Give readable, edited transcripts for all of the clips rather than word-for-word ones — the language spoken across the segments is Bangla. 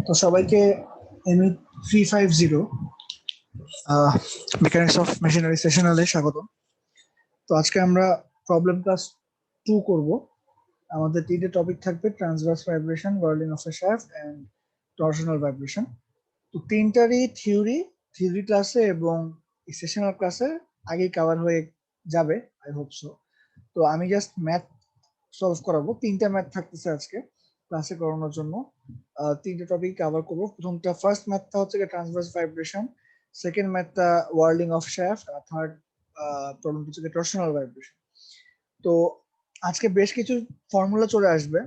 তো সবাইকে এমই 350 মেকানিক্স অফ মেশিনারি সেশনালে স্বাগত। তো আজকে আমরা প্রবলেম ক্লাস 2 করব। আমাদের তিনটে টপিক থাকবে: transverse vibration, whirling of a shaft and torsional vibration. তো তিনটারই থিওরি ক্লাসে এবং সেশনাল ক্লাসে আগেই কভার হয়ে যাবে, আই হোপ সো। তো আমি জাস্ট ম্যাথ সলভ করাবো। তিনটা ম্যাথ থাকতেছে আজকে ক্লাসে করানোর জন্য। তিনটা টপিক কভার করবো। প্রথমটা ফার্স্ট ম্যাথটা হচ্ছে ট্রান্সভার্স ভাইব্রেশন, সেকেন্ড ম্যাথটা whirling অফ শ্যাফট, আর থার্ড প্রবলেম হচ্ছে টরশনাল ভাইব্রেশন। তো আজকে বেশ কিছু ফর্মুলা চলে আসবে।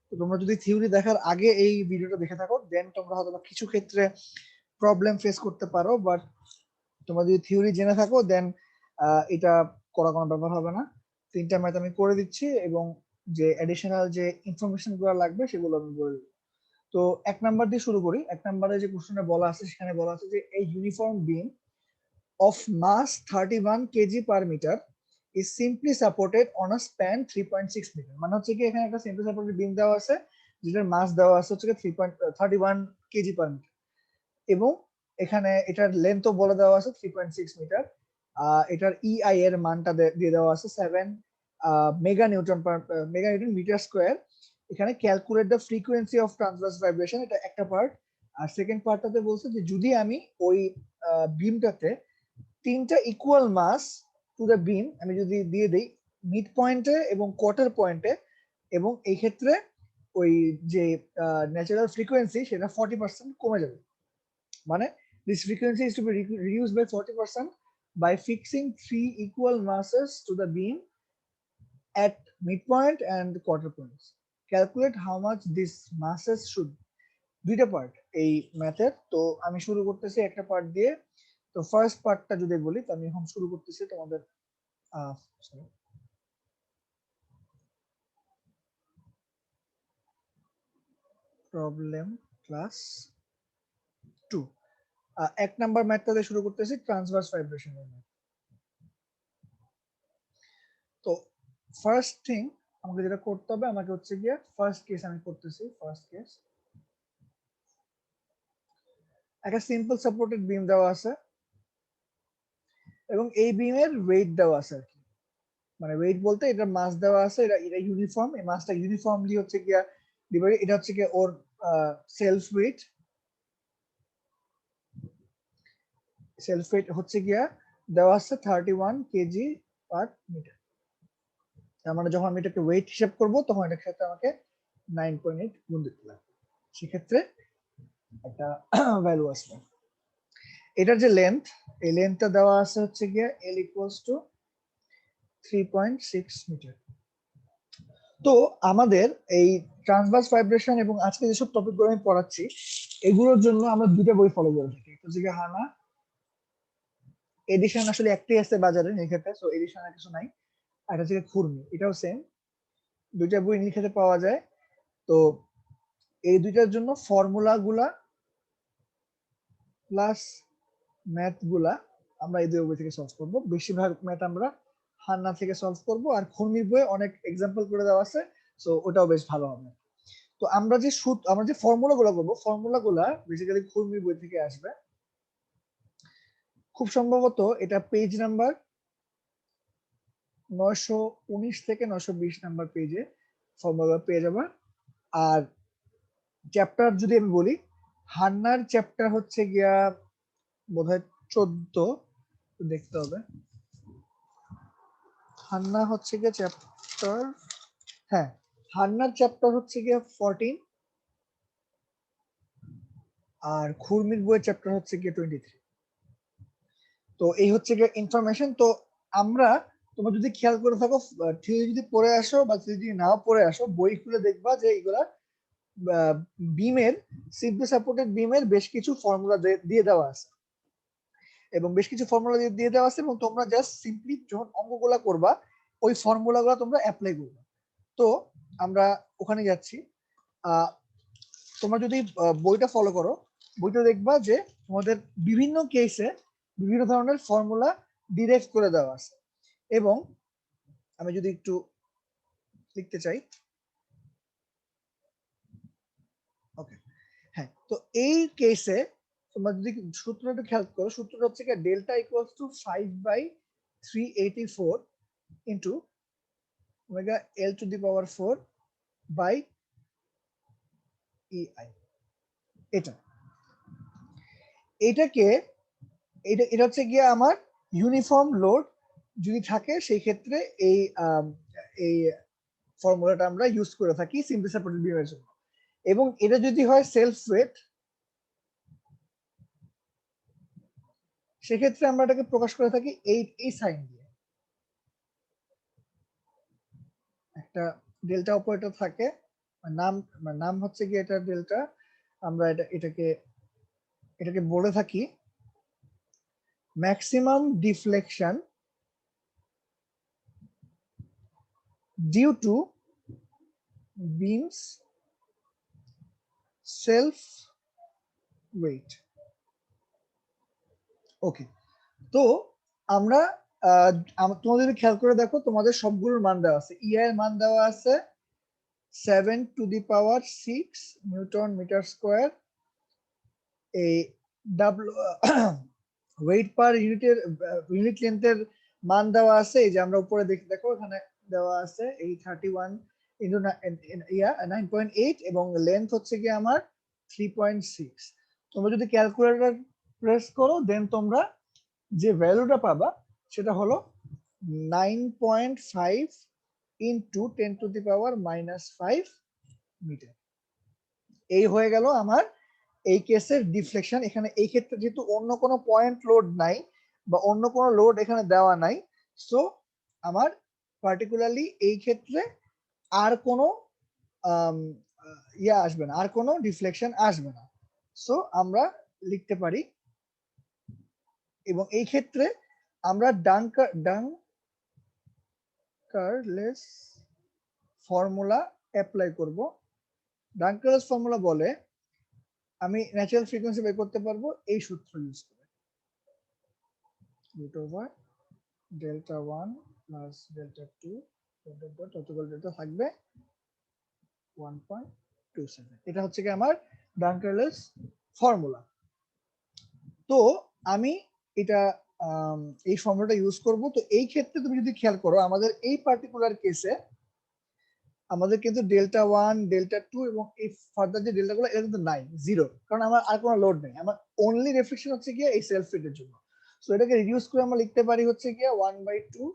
তো তোমরা যদি থিওরি দেখার আগে এই ভিডিওটা দেখে থাকো, দেন তোমরা হয়তো কিছু ক্ষেত্রে প্রবলেম ফেস করতে পারো, বাট তোমরা যদি থিওরি জেনে থাকো দেন এটা করা কোনো ব্যাপার হবে না। তিনটা ম্যাথ আমি করে দিচ্ছি এবং যে অ্যাডিশনাল যে ইনফরমেশন গুলো লাগবে সেগুলো আমি বলে দেবো। তো এক নাম্বার দিয়ে শুরু করি। এক নাম্বারে যে কোশ্চেনটা বলা আছে সেখানে বলা আছে যে এই uniform beam of mass 31 kg per meter is simply supported on a span 3.6 meter। মানে হচ্ছে কি এখানে একটা সিম্পলি সাপোর্টেড বিম দেওয়া আছে যেটার মাস দেওয়া আছে হচ্ছে 3.31 কেজি পার মিটার, এবং এখানে এটার লেন্থও বলে দেওয়া আছে 3.6 মিটার। এটার ইআই এর মানটা দিয়ে দেওয়া আছে 7 মেগা নিউটন মিটার স্কয়ার। এখানে calculate the frequency of transverse vibration, এটা একটা পার্ট। আর সেকেন্ড পার্টটাতে বলছে যে যদি আমি ওই বিমটাতে তিনটা ইকুয়াল মাস টু দ্য বিম আমি যদি দিয়ে দিই মিড পয়েন্টে এবং কোয়ার্টার পয়েন্টে, এবং এই ক্ষেত্রে ওই যে ন্যাচারাল ফ্রিকোয়েন্সি সেটা 40% কমে যাবে। মানে this frequency is to be reduced by 40% by fixing 3 equal masses to the beam at midpoint and quarter points. Calculate how much these masses should. দুইটা পার্ট এই ম্যাথের। তো আমি শুরু করতেছি একটা পার্ট দিয়ে। তো ফার্স্ট পার্টটা যদি বলি, তো আমি এখন শুরু করতেছি তোমাদের প্রবলেম ক্লাস 2। এক নাম্বার ম্যাথটা দিয়ে শুরু করতেছি, ট্রান্সভার্স ভাইব্রেশনের ম্যাথ। তো ফার্স্ট থিং আমাকে যেটা করতে হবে, আমাকে হচ্ছে গিয়ে ফার্স্ট কেস আমি করতেছি। ফার্স্ট কেস একটা সিম্পল সাপোর্টেড বিম দেওয়া আছে এবং এই বিমের ওয়েট দেওয়া আছে আর কি। মানে ওয়েট বলতে এটা মাস দেওয়া আছে, এটা ইউনিফর্ম, এই মাসটা ইউনিফর্মলি হচ্ছে গিয়া ডিভাইড। এটা হচ্ছে গিয়ে ওর সেলফ ওয়েট হচ্ছে গিয়া দেওয়া আছে 31 কেজি পার মিটার। তার মানে যখন আমি এটাকে ওয়েট হিসাব করব তখন এটার সাথে আমাকে 9.8 গুণ দিতে লাগবে, সেক্ষেত্রে একটা ভ্যালু আসবে। এটার যে লেন্থ, এই লেন্থটা দেওয়া আছে হচ্ছে গিয়ে L equals to 3.6 মিটার। তো আমাদের এই ট্রান্সভার্স ভাইব্রেশন এবং আজকে যেসব টপিকগুলো আমি পড়াচ্ছি এগুলোর জন্য আমরা দুটো বই ফলো করে থাকি। একটা হচ্ছে হানা এডিশন, আসলে একটাই আছে বাজারে নির্ঘাতে, সো এডিশন আর কিছু নাই। আর এটা হচ্ছে খুরমি, এটাও সেম, দুইটা বই নির্ঘাতে পাওয়া যায়। তো এই দুইটার জন্য ফর্মুলা গুলা প্লাস ম্যাথ গুলা আমরা এই দুই বই থেকে সলভ করব। বেশিরভাগ ম্যাথ আমরা হান্না থেকে সলভ করব, আর খুরমির বইয়ে অনেক এক্সাম্পল করে দেওয়া আছে, সো ওটাও বেশ ভালো হবে। তো আমরা যে ফর্মুলা গুলা করবো, ফর্মুলা গুলা বেসিক্যালি খুরমির বই থেকে আসবে। খুব সম্ভবত এটা পেজ নাম্বার 919 থেকে 920 নাম্বার পেজে ফর্মুলা পেয়ে যাবে। আর চ্যাপ্টার যদি আমি বলি, হান্নার চ্যাপ্টার হচ্ছে গিয়া বোধহয় 14, দেখতে হবে। হান্না হচ্ছে গিয়া চ্যাপ্টার, হ্যাঁ হান্নার চ্যাপ্টার হচ্ছে গিয়া 14, আর খুরমির বইয়ের চ্যাপ্টার হচ্ছে গিয়া 23। তো এই হচ্ছে গিয়ে ইনফরমেশন। তো আমরা, তোমরা যদি খেয়াল করে থাকো, থিওরি যদি পড়ে আসো বা যদি নাও পড়ে আসো, বই খুলে দেখবা যে এগুলা বিমের, সিম্পলি সাপোর্টেড বিমের বেশ কিছু ফর্মুলা দিয়ে দেওয়া আছে, এবং বেশ কিছু ফর্মুলা দিয়ে দেওয়া আছে, এবং তোমরা জাস্ট সিম্পলি যখন অঙ্কগুলা করবা ওই ফর্মুলাগুলো তোমরা অ্যাপ্লাই করবা। তো আমরা ওখানে যাচ্ছি। তোমরা যদি বইটা ফলো করো, বইটা দেখবা যে তোমাদের বিভিন্ন কেসে বিভিন্ন ধরনের ফর্মুলা ডিরাইভ করে দেওয়া আছে। এবং আমি যদি একটু লিখতে চাই, ওকে, হ্যাঁ, তো এই কেসে তোমরা যদি সূত্রটা খেয়াল করো, সূত্রটা হচ্ছে কি delta equals to 5/384 into omega L to the power 4 by EI। এটাকে এটা হচ্ছে গিয়ে আমার ইউনিফর্ম লোড যদি থাকে সেই ক্ষেত্রে এই ফর্মুলাটা আমরা ইউজ করে থাকি সিম্পলি সাপোর্টেড বিমের জন্য। এবং এটা যদি হয় সেলফ ওয়েট, সেক্ষেত্রে আমরা এটাকে প্রকাশ করে থাকি এই সাইন দিয়ে। একটা ডেল্টা অপারেটর থাকে, নাম হচ্ছে কি এটা ডেল্টা, আমরা এটাকে বলে থাকি maximum deflection due to beams self weight. Okay, তো আমরা তোমাদের যদি খেয়াল করে দেখো তোমাদের সবগুলোর মান দেওয়া আছে। EI এর মান দেওয়া আছে 7⁶ নিউটন মিটার স্কোয়ার। এই ওয়েট পার ইউনিট লেন্থের মান দেওয়া আছে, এই যে আমরা উপরে দেখো এখানে দেওয়া আছে এই 31 ইন্টু 9.8 এবং লেন্থ হচ্ছে কি আমার 3.6। তোমরা যদি ক্যালকুলেটর প্রেস করো দেন তোমরা যে ভ্যালুটা পাবা সেটা হলো 9.5 ইন্টু 10⁻⁻5 মিটার। এই হয়ে গেল আমার এই কেসের ডিফ্লেকশন। এখানে এই ক্ষেত্রে যেহেতু অন্য কোনো পয়েন্ট লোড নাই বা অন্য কোনো লোড এখানে দেওয়া নাই, সো আমার পার্টিকুলারলি এই ক্ষেত্রে আর কোনো আসবে না, আর কোনো ডিফ্লেকশন আসবে না। সো আমরা লিখতে পারি, এবং এই ক্ষেত্রে আমরা ডাঙ্কারলেস ফর্মুলা অ্যাপ্লাই করব। ডাঙ্কারলেস ফর্মুলা বলে আমি ন্যাচারাল ফ্রিকোয়েন্সি বের করতে পারবো এই সূত্র ইউজ করে, √Δ1 প্লাস Δ2 টোটাল ডেল্টা থাকবে 1.27। এটা হচ্ছে কি আমার ডাঙ্কারলেস ফর্মুলা। তো আমি এটা এই ফর্মুলাটা ইউজ করব। তো এই ক্ষেত্রে তুমি যদি খেয়াল করো আমাদের এই পার্টিকুলার কেসে আমাদের কিন্তু Δ1 Δ2 এবং এই ফার্দার যে ডেল্টা গুলো এটা কিন্তু নাই, জিরো, কারণ আমার আর কোনো লোড নেই। আমার অনলি রিফ্লেকশন হচ্ছে গিয়ে এই সেলফ ফিটের জন্য। সো এটাকে রিডিউস করে আমরা লিখতে পারি হচ্ছে গিয়ে 1/2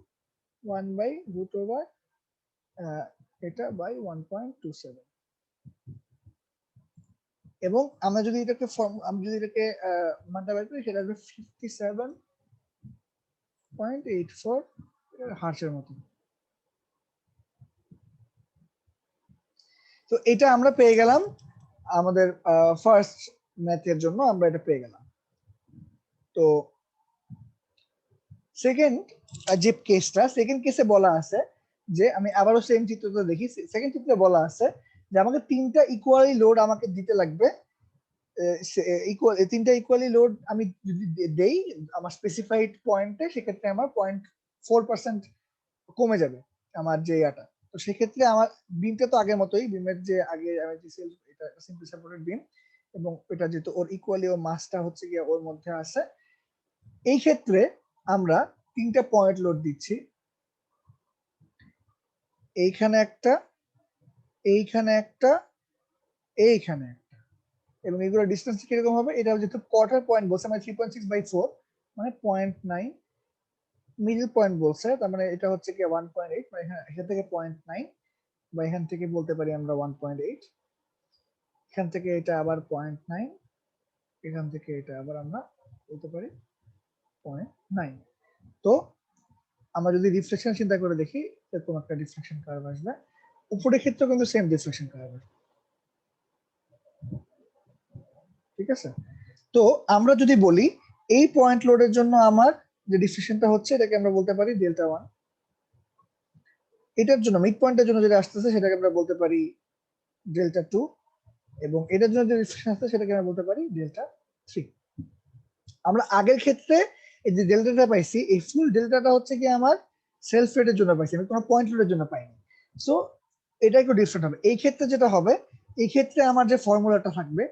এটা বাই 1.27। এবং আমরা যদি এটাকে মানটা বের করি সেটা হবে 57.84 হার্টজের মতো। তো এটা আমরা পেয়ে গেলাম আমাদের ফার্স্ট ম্যাথের জন্য, আমরা এটা পেয়ে গেলাম। তো সেকেন্ড কেসে বলা আছে যে, আমি আবারও সেম চিত্রটা দেখি। সেকেন্ড চিত্রে বলা আছে যে আমাকে তিনটা ইকুয়ালি লোড আমাকে দিতে লাগবে। তিনটা ইকুয়ালি লোড আমি যদি দেই আমার স্পেসিফাইড পয়েন্টে, সেক্ষেত্রে আমার 0.4% কমে যাবে আমার যে ইয়াটা। তো সেক্ষেত্রে আমার বিমটা তো আগের মতোই, বিমের যে আগে আমি এটা সিম্পলি সাপোর্টেড বিম, এবং এটা যেহেতু ওর ইকুয়ালি ও মাসটা হচ্ছে গিয়ে ওর মধ্যে আছে, এই ক্ষেত্রে আমরা তিনটা পয়েন্ট লোড দিচ্ছি, এইখানে একটা, এইখানে একটা, এইখানে একটা। এবং এগুলো ডিসটেন্স কিরকম হবে, এটা যেহেতু কোয়ার্টার পয়েন্ট বলছে মানে 3.6/4 মানে 0.9, মিডল পয়েন্ট বলছে, তার মানে এটা হচ্ছে কি 1.8, মানে এখান থেকে 0.9 বা এখান থেকে বলতে পারি আমরা 1.8, এখান থেকে এটা আবার 0.9, এখান থেকে এটা আবার আমরা বলতে পারি 0.9। তো আমরা যদি রিফ্লেকশন চিন্তা করে দেখি এরকম একটা ডিফ্লেকশন কার্ভ আসবে, উপরের ক্ষেত্রে কিন্তু সেম ডিফ্লেকশন কার্ভ আসবে। ঠিক আছে, তো আমরা যদি বলি এই পয়েন্ট লোডের জন্য আমার যে ডিফ্লেকশনটা হচ্ছে এটাকে আমরা বলতে পারি Δ1, এটার জন্য মিড পয়েন্টের জন্য যেটা আসতেছে সেটাকে আমরা বলতে পারি Δ2, এবং এটার জন্য যে ডিফ্লেকশন আসছে সেটাকে আমরা বলতে পারি Δ3। আমরা আগের ক্ষেত্রে এই যে ডেল্টাটা পাইছি, এই ফুল ডেল্টাটা হচ্ছে কি আমার সেলফ রেটের জন্য পাইছি, আমি কোনো পয়েন্ট লোডের জন্য পাইনি। সো এটা একটু ডিফারেন্ট হবে। এই ক্ষেত্রে যেটা হবে, এই ক্ষেত্রে আমার যে ফর্মুলাটা থাকবে,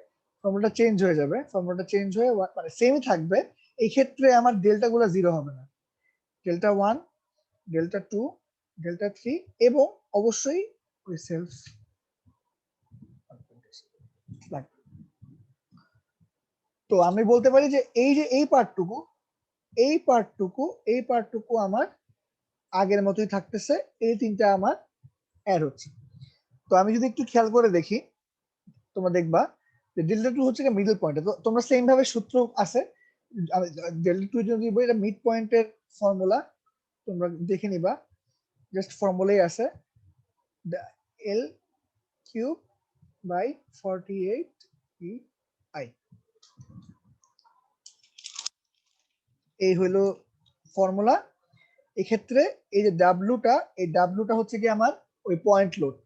ফর্মুলাটা চেঞ্জ হয়ে যাবে, ফর্মুলাটা চেঞ্জ হয়ে মানে সেমই থাকবে। এই ক্ষেত্রে আমার ডেল্টা গুলো জিরো হবে না, ডেল্টা 1, ডেল্টা 2, ডেল্টা 3 এবং অবশ্যই ওই সেলফ লাগবে। তো আমি বলতে পারি যে এই পার্টটুকু, এই পার্টটুকু আমার আগের মতোই থাকতেছে, এই তিনটা আমার অ্যাড হচ্ছে। তো আমি যদি একটু খেয়াল করে দেখি, তোমরা দেখবা যে ডেল্টা 2 হচ্ছে মিডল পয়েন্ট। তো তোমরা সেম ভাবে সূত্র আছে, ডেল্টা 2 যদি এটা মিড পয়েন্টের ফর্মুলা তোমরা দেখে নিবা, জাস্ট ফর্মুলাই আছে L কিউব বাই 48 EI। এই হলো ফর্মুলা। এক্ষেত্রে এই যে ডাব্লুটা হচ্ছে কি আমার ওই পয়েন্ট লোড,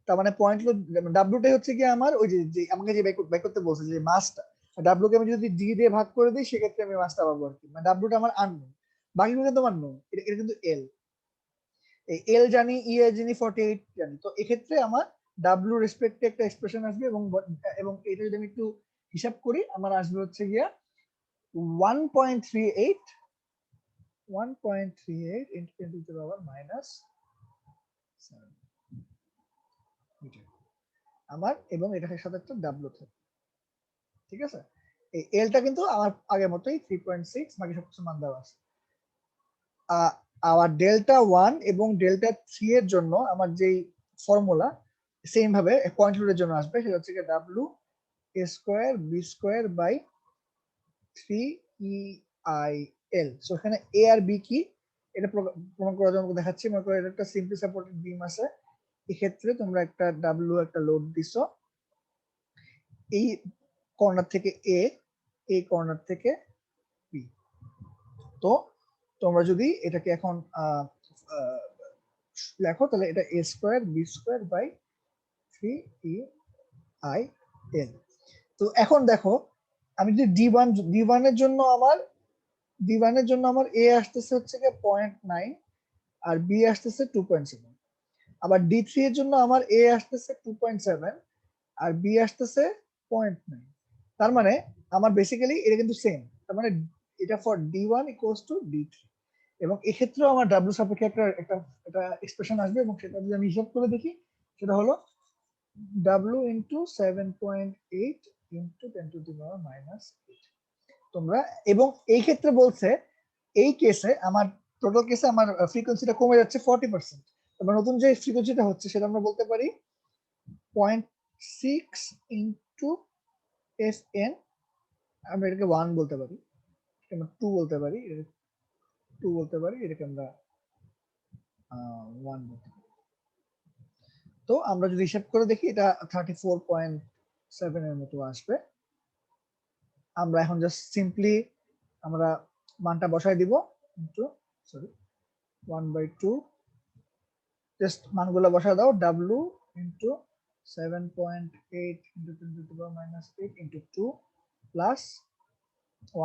তার মানে পয়েন্ট লোড ডাব্লুটাই হচ্ছে কি আমার ওই যে আমাকে যে বের করতে বলছে যে মাসটা, ডাব্লু কে আমি যদি ডি দিয়ে ভাগ করে দিই সেক্ষেত্রে আমি মাসটা পাবো আর কি। মানে ডাব্লুটা আমার আননোন, বাকিগুলো কিন্তু আমার নোন। এটা কিন্তু এল, এই এল জানি, ই জানি, 48 জানি। তো এক্ষেত্রে আমার ডাব্লু রেসপেক্টে একটা এক্সপ্রেশন আসবে এবং এবং এটা যদি আমি একটু হিসাব করি আমার আসবে হচ্ছে গিয়া 1.38 into 10 to the power minus 7 metre আমার, এবং এটার সাথে একটা ডাব্লু থাকে, ঠিক আছে। এই এলটা কিন্তু আমার আগের মতোই 3.6, বাকি সবকিছু মান দেওয়া আছে। আবার ডেল্টা 1 এবং ডেল্টা 3 এর জন্য আমার যেই ফর্মুলা সেম ভাবে পয়েন্ট লোডের জন্য আসবে, সেটা হচ্ছে কি W A square B square by 3EIL। So এখানে এ আর বি কি এটা প্রমাণ করার জন্য দেখাচ্ছি। মনে করো এটা একটা সিম্পলি সাপোর্টেড বিম আছে, এক্ষেত্রে তোমরা একটা ডাব্লু একটা লোড দিছো এই কর্নার থেকে এ, এই কর্নার থেকে বি। তো তোমরা যদি এটাকে এখন লেখো তাহলে এটা A square B square by 3EIL। তো এখন দেখো আমি যদি ডি ওয়ান এর জন্য আমার এ আসতেছে হচ্ছে গিয়ে 0.9 আর বি আসতেছে 2.7। আবার ডি3 এর জন্য আমার এ আসতেছে 2.7 আর বি আসতেছে 0.9। তার মানে আমার বেসিক্যালি এটা কিন্তু সেম, তার মানে এটা for D one equals to D3. এবং এক্ষেত্রেও আমার ডাব্লিউ সাপেক্ষে একটা একটা একটা এক্সপ্রেশন আসবে, এবং সেটা যদি আমি হিসাব করে দেখি সেটা হলো W into 7.8 into 10 to the power minus 8। তোমরা এবং এই ক্ষেত্রে বলছে এই কেসে আমার টোটাল কেসে আমার ফ্রিকোয়েন্সিটা কমে যাচ্ছে 40%। তারপর নতুন যে ফ্রিকোয়েন্সিটা হচ্ছে সেটা আমরা বলতে পারি 0.6 ইন্টু FN। আমরা এটাকে 1 বলতে পারি, আমরা 2 বলতে পারি, 2 বলতে পারি, এটাকে আমরা 1 বলতে পারি। তো আমরা যদি হিসাব করে দেখি এটা 34.7 এর মতো আসবে। আমরা এখন জাস্ট সিম্পলি আমরা মানটা বসাই দিব ইনটু 1/2, জাস্ট মানগুলো বসায় দাও, W into 7.8 into 10 to the power minus 8 into 2 plus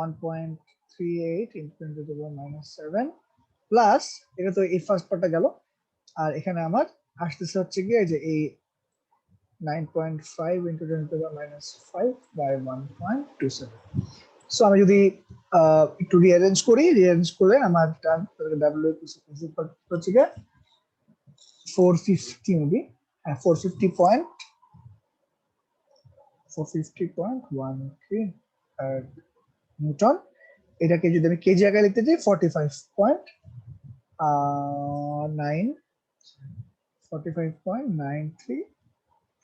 1.38 into 10 to the power minus 7 plus এটা তো এই ফার্স্ট পার্টটা গেল, আর এখানে আমার আসতেছে হচ্ছে গিয়ে যে এই 9.5 into 10 to the power minus 5 by 1.27। So আমি যদি একটু রিঅ্যারেঞ্জ করলে আমার ডাব্লিউ হচ্ছে গিয়ে 450 মেবি, 450.13 নিউটন। এটাকে যদি আমি কেজি আকারে লিখতে চাই 45.93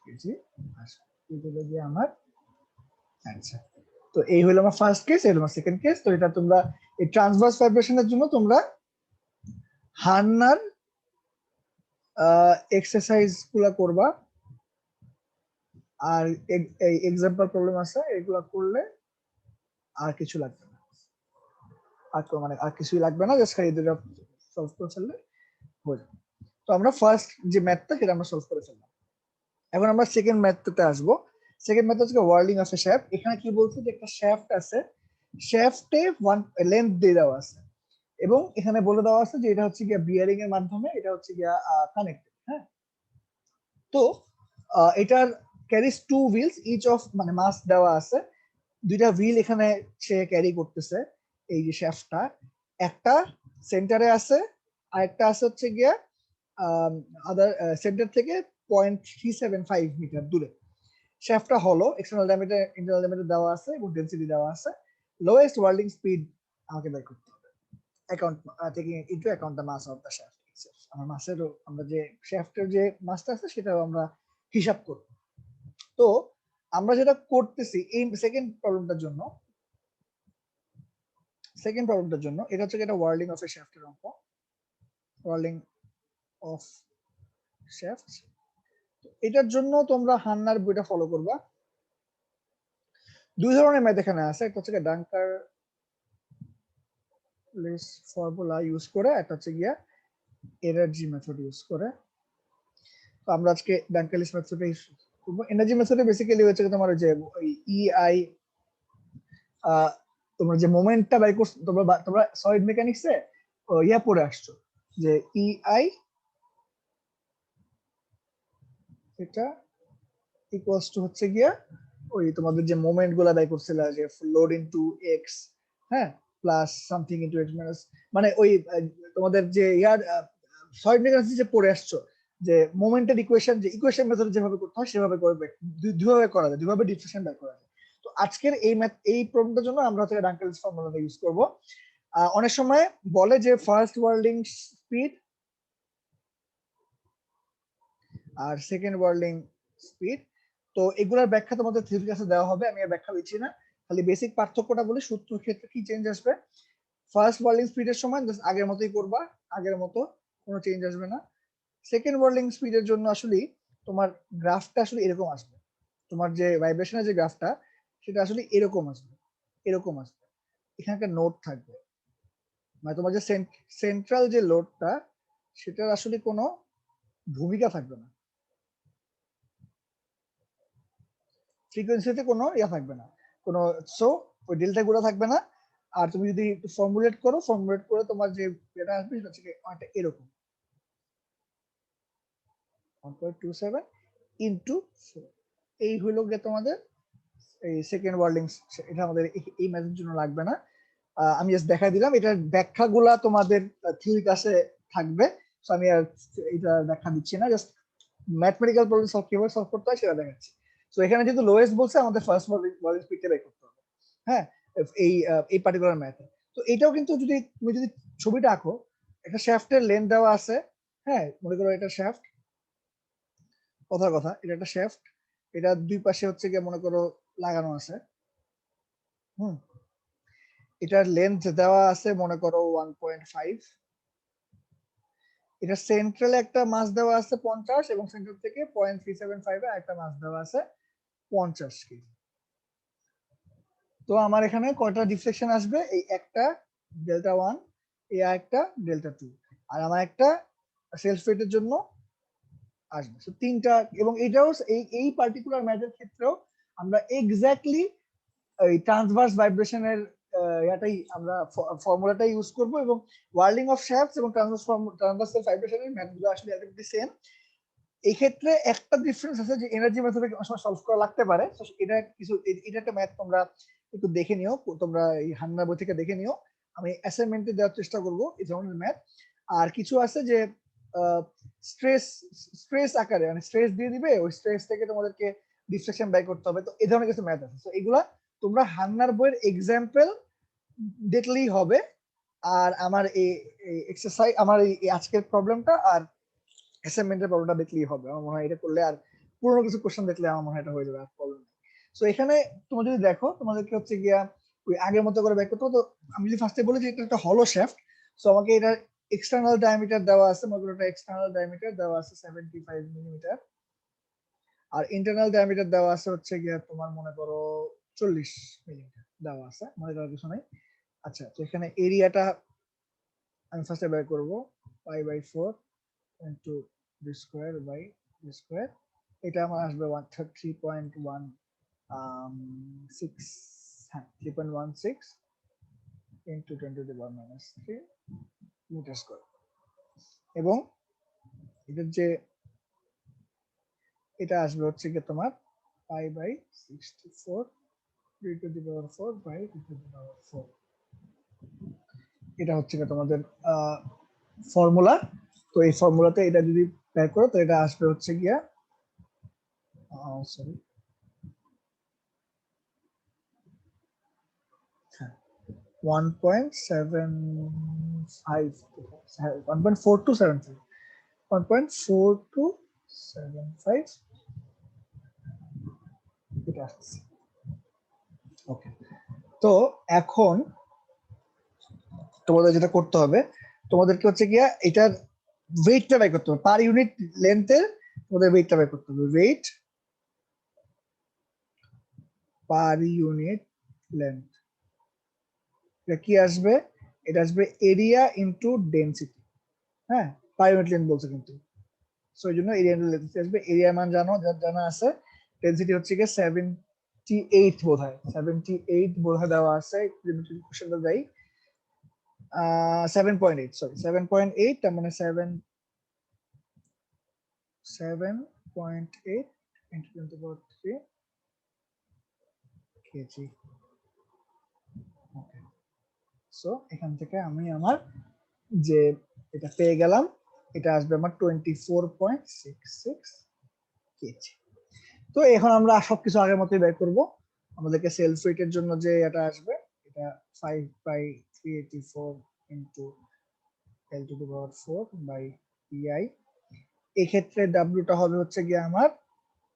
কেজি আসবে। এগুলো যে আমার অ্যান্সার। তো এই হলো আমার ফার্স্ট কেস, এই হলো আমার সেকেন্ড কেস। তো এটা তোমরা এই ট্রান্সভার্স ভাইব্রেশনের জন্য তোমরা হান্নার এক্সারসাইজ গুলা করবা, আর এই এক্সাম্পল প্রবলেম আছে এগুলা করলে আর কিছু লাগবে না, আর কিছুই লাগবে না, জাস্ট খালি দুটো সলভ করে ফেললে হয়ে যাবে। তো আমরা ফার্স্ট যে ম্যাথটা সেটা আমরা সলভ করে ফেললাম। এখন আমরা সেকেন্ড ম্যাথটাতে আসবো। সেকেন্ড ম্যাথ হচ্ছে ওয়ার্লিং অফ এ শ্যাফট। এখানে কি বলছে যে একটা শ্যাফট আছে, শ্যাফটে ওয়ান লেন্থ দিয়ে দেওয়া আছে, এবং এখানে বলে দেওয়া আছে যে এটা হচ্ছে গিয়া বিয়ারিং এর মাধ্যমে এটা হচ্ছে গিয়া কানেক্টেড। হ্যাঁ, তো এটার carriage two wheels each of, মানে মাস দেওয়া আছে, দুইটা হুইল এখানে সে ক্যারি করতেছে। এই যে শ্যাফটটা একটা সেন্টারে আছে, আর একটা আছে হচ্ছে গিয়া আদার সেন্টার থেকে 0.375 মিটার দূরে। শ্যাফটটা হলো, এক্সটার্নাল ডায়ামিটার ইন্টারনাল ডায়ামিটার দেওয়া আছে এবং ডেনসিটি দেওয়া আছে। লোয়েস্ট ওয়ার্ল্ডিং স্পিড আমাকে বের করতে হবে, account taking into account the mass of the shaft. আমার মাসেরও, আমরা যে শ্যাফটের যে মাসটা আছে সেটাও আমরা হিসাব করব। তো আমরা যেটা করতেছি এই সেকেন্ড প্রবলেমটার জন্য, এটা হচ্ছে একটা ওয়ার্ল্ডিং অফ এ শ্যাফটের অঙ্ক, ওয়ার্ল্ডিং অফ শ্যাফট। এটার জন্য তোমরা হান্নার বইটা ফলো করবা। দুই ধরনের ম্যাথ এখানে আছে, একটা হচ্ছে ডাঙ্কার লিস ফর্মুলা ইউজ করে, একটা হচ্ছে গিয়া এনার্জি মেথড ইউজ করে। তো আমরা আজকে ডাঙ্কার লিস মেথডটা ইউজ করব। এনার্জি মেথডে বেসিক্যালি হচ্ছে তোমার যে ইআই, তোমরা যে মোমেন্টটা বাই করছো, তোমরা সলিড মেকানিক্সে ইয়া পড়ে আসছো যে ইআই এটা ইকুয়ালস টু হচ্ছে গিয়া ওই তোমাদের যে মোমেন্ট গুলা বাই করছিল যে লোড ইনটু এক্স, হ্যাঁ, plus something into x minus, মানে ওই তোমাদের যে ইয়ার সলিড মেকানিক্স যে পড়ে আসছো যে মোমেন্টের ইকুয়েশন, যে ইকুয়েশন মেথড যেভাবে করতে হয় সেভাবে করবে, দুইভাবে করা যায়, দুইভাবে ডিফারেন্সিয়েশন বের করা যায়। তো আজকের এই প্রবলেমটার জন্য আমরা হচ্ছে ডাঙ্কার লিস ফর্মুলাটা ইউজ করব। অনেক সময় বলে যে ফার্স্ট ওয়ার্ল্ডিং স্পিড আর সেকেন্ড ওয়ার্ল্ডিং স্পিড। তো এগুলোর ব্যাখ্যা তোমাদের থিওরি ক্লাসে দেওয়া হবে, আমি আর ব্যাখ্যা দিচ্ছি না, খালি বেসিক পার্থক্যটা বলি। সূত্র ক্ষেত্রে কি চেঞ্জ আসবে, ফার্স্ট ওয়ার্ল্ডিং স্পিডের সময় জাস্ট আগের মতোই করবা, আগের মতো, কোনো চেঞ্জ আসবে না। সেকেন্ড ওয়ার্ল্ডিং স্পিডের জন্য আসলে তোমার গ্রাফটা আসলে এরকম আসবে, তোমার যে ভাইব্রেশনের যে গ্রাফটা সেটা আসলে এরকম আসবে, এরকম আসবে। এখানে একটা নোট থাকবে, মানে তোমার যে সেন্ট্রাল যে লোডটা সেটার আসলে কোনো ভূমিকা থাকবে না, ফ্রিকোয়েন্সিতে কোনো ইয়া থাকবে না, কোনো, সো ওই ডেল্টা গুলো থাকবে না। আর তুমি যদি ফর্মুলেট করে তোমার যে এটা আসবে সেটা হচ্ছে অনেকটা এরকম 1.27 ইন্টু 4। এই হইল গিয়ে তোমাদের এই সেকেন্ড ওয়ার্ল্ডিং। এটা আমাদের এই ম্যাথের জন্য লাগবে না, আমি জাস্ট দেখাই দিলাম। এটার ব্যাখ্যাগুলা তোমাদের থিওরি ক্লাসে থাকবে, সো আমি আর এটা ব্যাখ্যা দিচ্ছি না, জাস্ট ম্যাথমেটিক্যাল প্রবলেম সলভ কিভাবে সলভ করতে হয় সেটা দেখাচ্ছি। তো এখানে যেহেতু লোয়েস্ট বলছে, আমাদের ফার্স্ট ওয়ার্ল্ডিং স্পিডটা বের করতে হবে, হ্যাঁ, এই পার্টিকুলার ম্যাথে। তো এটাও কিন্তু যদি তুমি যদি ছবিটা আঁকো, একটা শ্যাফটের লেন্থ দেওয়া আছে, হ্যাঁ, মনে করো এটা শ্যাফট, কথার কথা এটা একটা শ্যাফট, এটা দুই পাশে হচ্ছে গিয়ে মনে করো লাগানো আছে, হুম, এটার লেন্থ দেওয়া আছে মনে করো 1.5, এটা সেন্ট্রালে একটা মাস দেওয়া আছে 50 এবং সেন্টার থেকে 0.375 এ একটা মাস দেওয়া আছে 50 কেজি। তো আমার এখানে কয়টা ডিফ্লেকশন আসবে, এই একটা ডেল্টা 1, এই একটা ডেল্টা 2, আর আমার একটা সেলফ ওয়েটের জন্য আসবে, তো তিনটা। এবং এটাও এই পার্টিকুলার ম্যাথের ক্ষেত্রেও আমরা এক্স্যাক্টলি এই ট্রান্সভার্স ভাইব্রেশনের ইয়াটাই আমরা ফর্মুলাটাই ইউজ করব, এবং ওয়ার্ল্ডিং অফ শ্যাফটস এবং ট্রান্সভার্সাল ভাইব্রেশনের ম্যাথগুলো আসলে একদম সেম। এই ক্ষেত্রে একটা ডিফারেন্স আছে যে এনার্জি মেথডে অনেক সময় সলভ করা লাগতে পারে, তো এটা কিছু, এটা একটা ম্যাথ তোমরা একটু দেখে নিও, তোমরা এই হান্নার বই থেকে দেখে নিও, আমি অ্যাসাইনমেন্টে দেওয়ার চেষ্টা করব এই ধরনের ম্যাথ। আর কিছু আছে যে স্ট্রেস স্ট্রেস আকারে, মানে স্ট্রেস দিয়ে দিবে, ওই স্ট্রেস থেকে তোমাদেরকে ডিফ্লেকশন বাই করতে হবে, তো এই ধরনের কিছু ম্যাথ আছে। তো এগুলা তোমরা হান্নার বইয়ের এক্সাম্পল দেখলেই হবে। আর আমার এই এক্সারসাইজ, আমার এই আজকের প্রবলেমটা আর অ্যাসাইনমেন্টের প্রবলেমটা দেখলেই হবে। আমার মনে হয় এটা করলে আর পুরোনো কিছু কোশ্চেন দেখলে আমার মনে হয় এটা হয়ে যাবে, আর প্রবলেম নেই। সো এখানে তোমরা যদি দেখো, তোমাদেরকে হচ্ছে গিয়া ওই আগের মতো করে ব্যাক করতে হবে। তো আমি যদি ফার্স্টে বলি যে এটা একটা হলো শ্যাফট, সো আমাকে এটা এক্সটার্নাল ডায়ামিটার দেওয়া আছে, মনে করো এটা এক্সটার্নাল ডায়ামিটার দেওয়া আছে 75 মিলিমিটার, আর ইন্টারনাল ডায়ামিটার দেওয়া আছে হচ্ছে গিয়া তোমার মনে করো 40 মিলিমিটার দেওয়া আছে, মনে করার কিছু নাই। আচ্ছা, তো এখানে এরিয়াটা আমি ফার্স্টে বের করব, π/4 into D square by D square. এটা আমার আসবে 3.16, হ্যাঁ 3.16 ইনটু 10⁻³ মিটার স্কয়ার। এবং এটার যে এটা আসবে হচ্ছে কি তোমার pi by 64 e to the power 4 by e to the power 4। এটা হচ্ছে তোমাদের ফর্মুলা। তো এই ফর্মুলাতে এটা যদি বের করো তো এটা আসবে হচ্ছে গিয়া সরি 1.75 1.4275 1.4275 এটা আসছে। ওকে, তো এখন তোমাদের যেটা করতে হবে, তোমাদেরকে হচ্ছে গিয়া এটার ওয়েটটা বের করতে হবে, পার ইউনিট লেন্থের তোমাদের ওয়েটটা বের করতে হবে। ওয়েট পার ইউনিট লেন্থ, এটা কি আসবে? এটা আসবে এরিয়া ইনটু ডেনসিটি। হ্যাঁ, পার ইউনিট লেন্থ বলছে কিন্তু, সো এই জন্য এরিয়া ইনটু ডেনসিটি আসবে। এরিয়া মান জানো, যার জানা আছে। ডেনসিটি হচ্ছে গিয়ে 78 বোধহয়, 78 বোধহয় দেওয়া আছে, কোশ্চেনটা দেই 7.8, সরি 7.8, তার মানে 7.8 into 10 to the power 3 KG. Okay, so এখান থেকে আমি আমার যে এটা পেয়ে গেলাম, এটা আসবে আমার 24.66 কেজি। তো এখন আমরা সবকিছু আগের মতোই বের করব। আমাদেরকে সেলফ ওয়েটের জন্য যে এটা আসবে, এটা 5 by 384 into L to the power 4 by EI। এই ক্ষেত্রে ডাব্লিউটা হবে হচ্ছে গিয়ে আমার,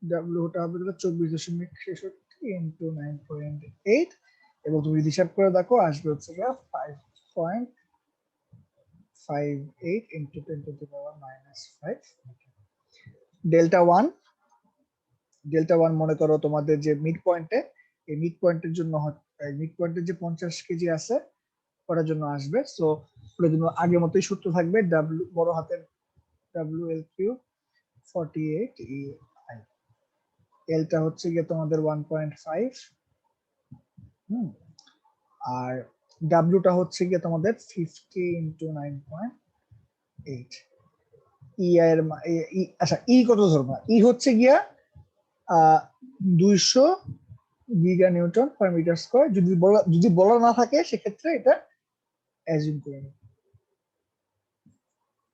ডাব্লিউটা হবে 24.63 into 9.8, এবং তুমি হিসাব করে দেখো আসবে হচ্ছে গিয়ে 5.58 into 10 to the power -5। Delta one মনে করো তোমাদের যে মিড পয়েন্টে, এই মিড পয়েন্টের জন্য মিড পয়েন্টের যে 50 কেজি আছে ওটার জন্য আসবে। সো ওটার জন্য আগের মতোই সূত্র থাকবে, ডাব্লিউ বড় হাতের W L Q 48 E I. এলটা হচ্ছে গিয়ে তোমাদের 1.5, আর ডাব্লিউটা হচ্ছে গিয়ে তোমাদের 50 ইন্টু 9.8। ই এর আচ্ছা, ই কত ধরবো? ই হচ্ছে গিয়া 200 giga newton per metre square. যদি বলা না থাকে সেক্ষেত্রে এটা অ্যাজিউম করে নিই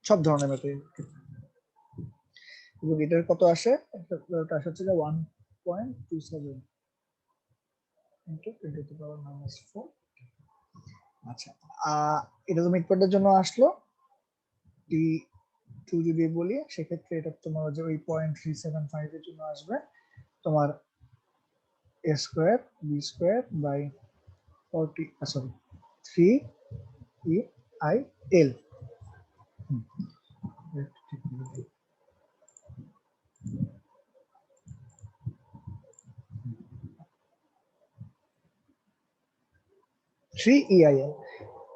সব ধরনের ম্যাথে। এবং এটার কত আসে? এটা আসে হচ্ছে 1.27 ইন্টু 10 টু দি পাওয়ার -4। আচ্ছা, এটা তো মিড পয়েন্টের জন্য আসলো। টি টু যদি বলি সেক্ষেত্রে এটা তোমার যে ওই 0.375 এর জন্য আসবে তোমার a square B square by 3 E I L.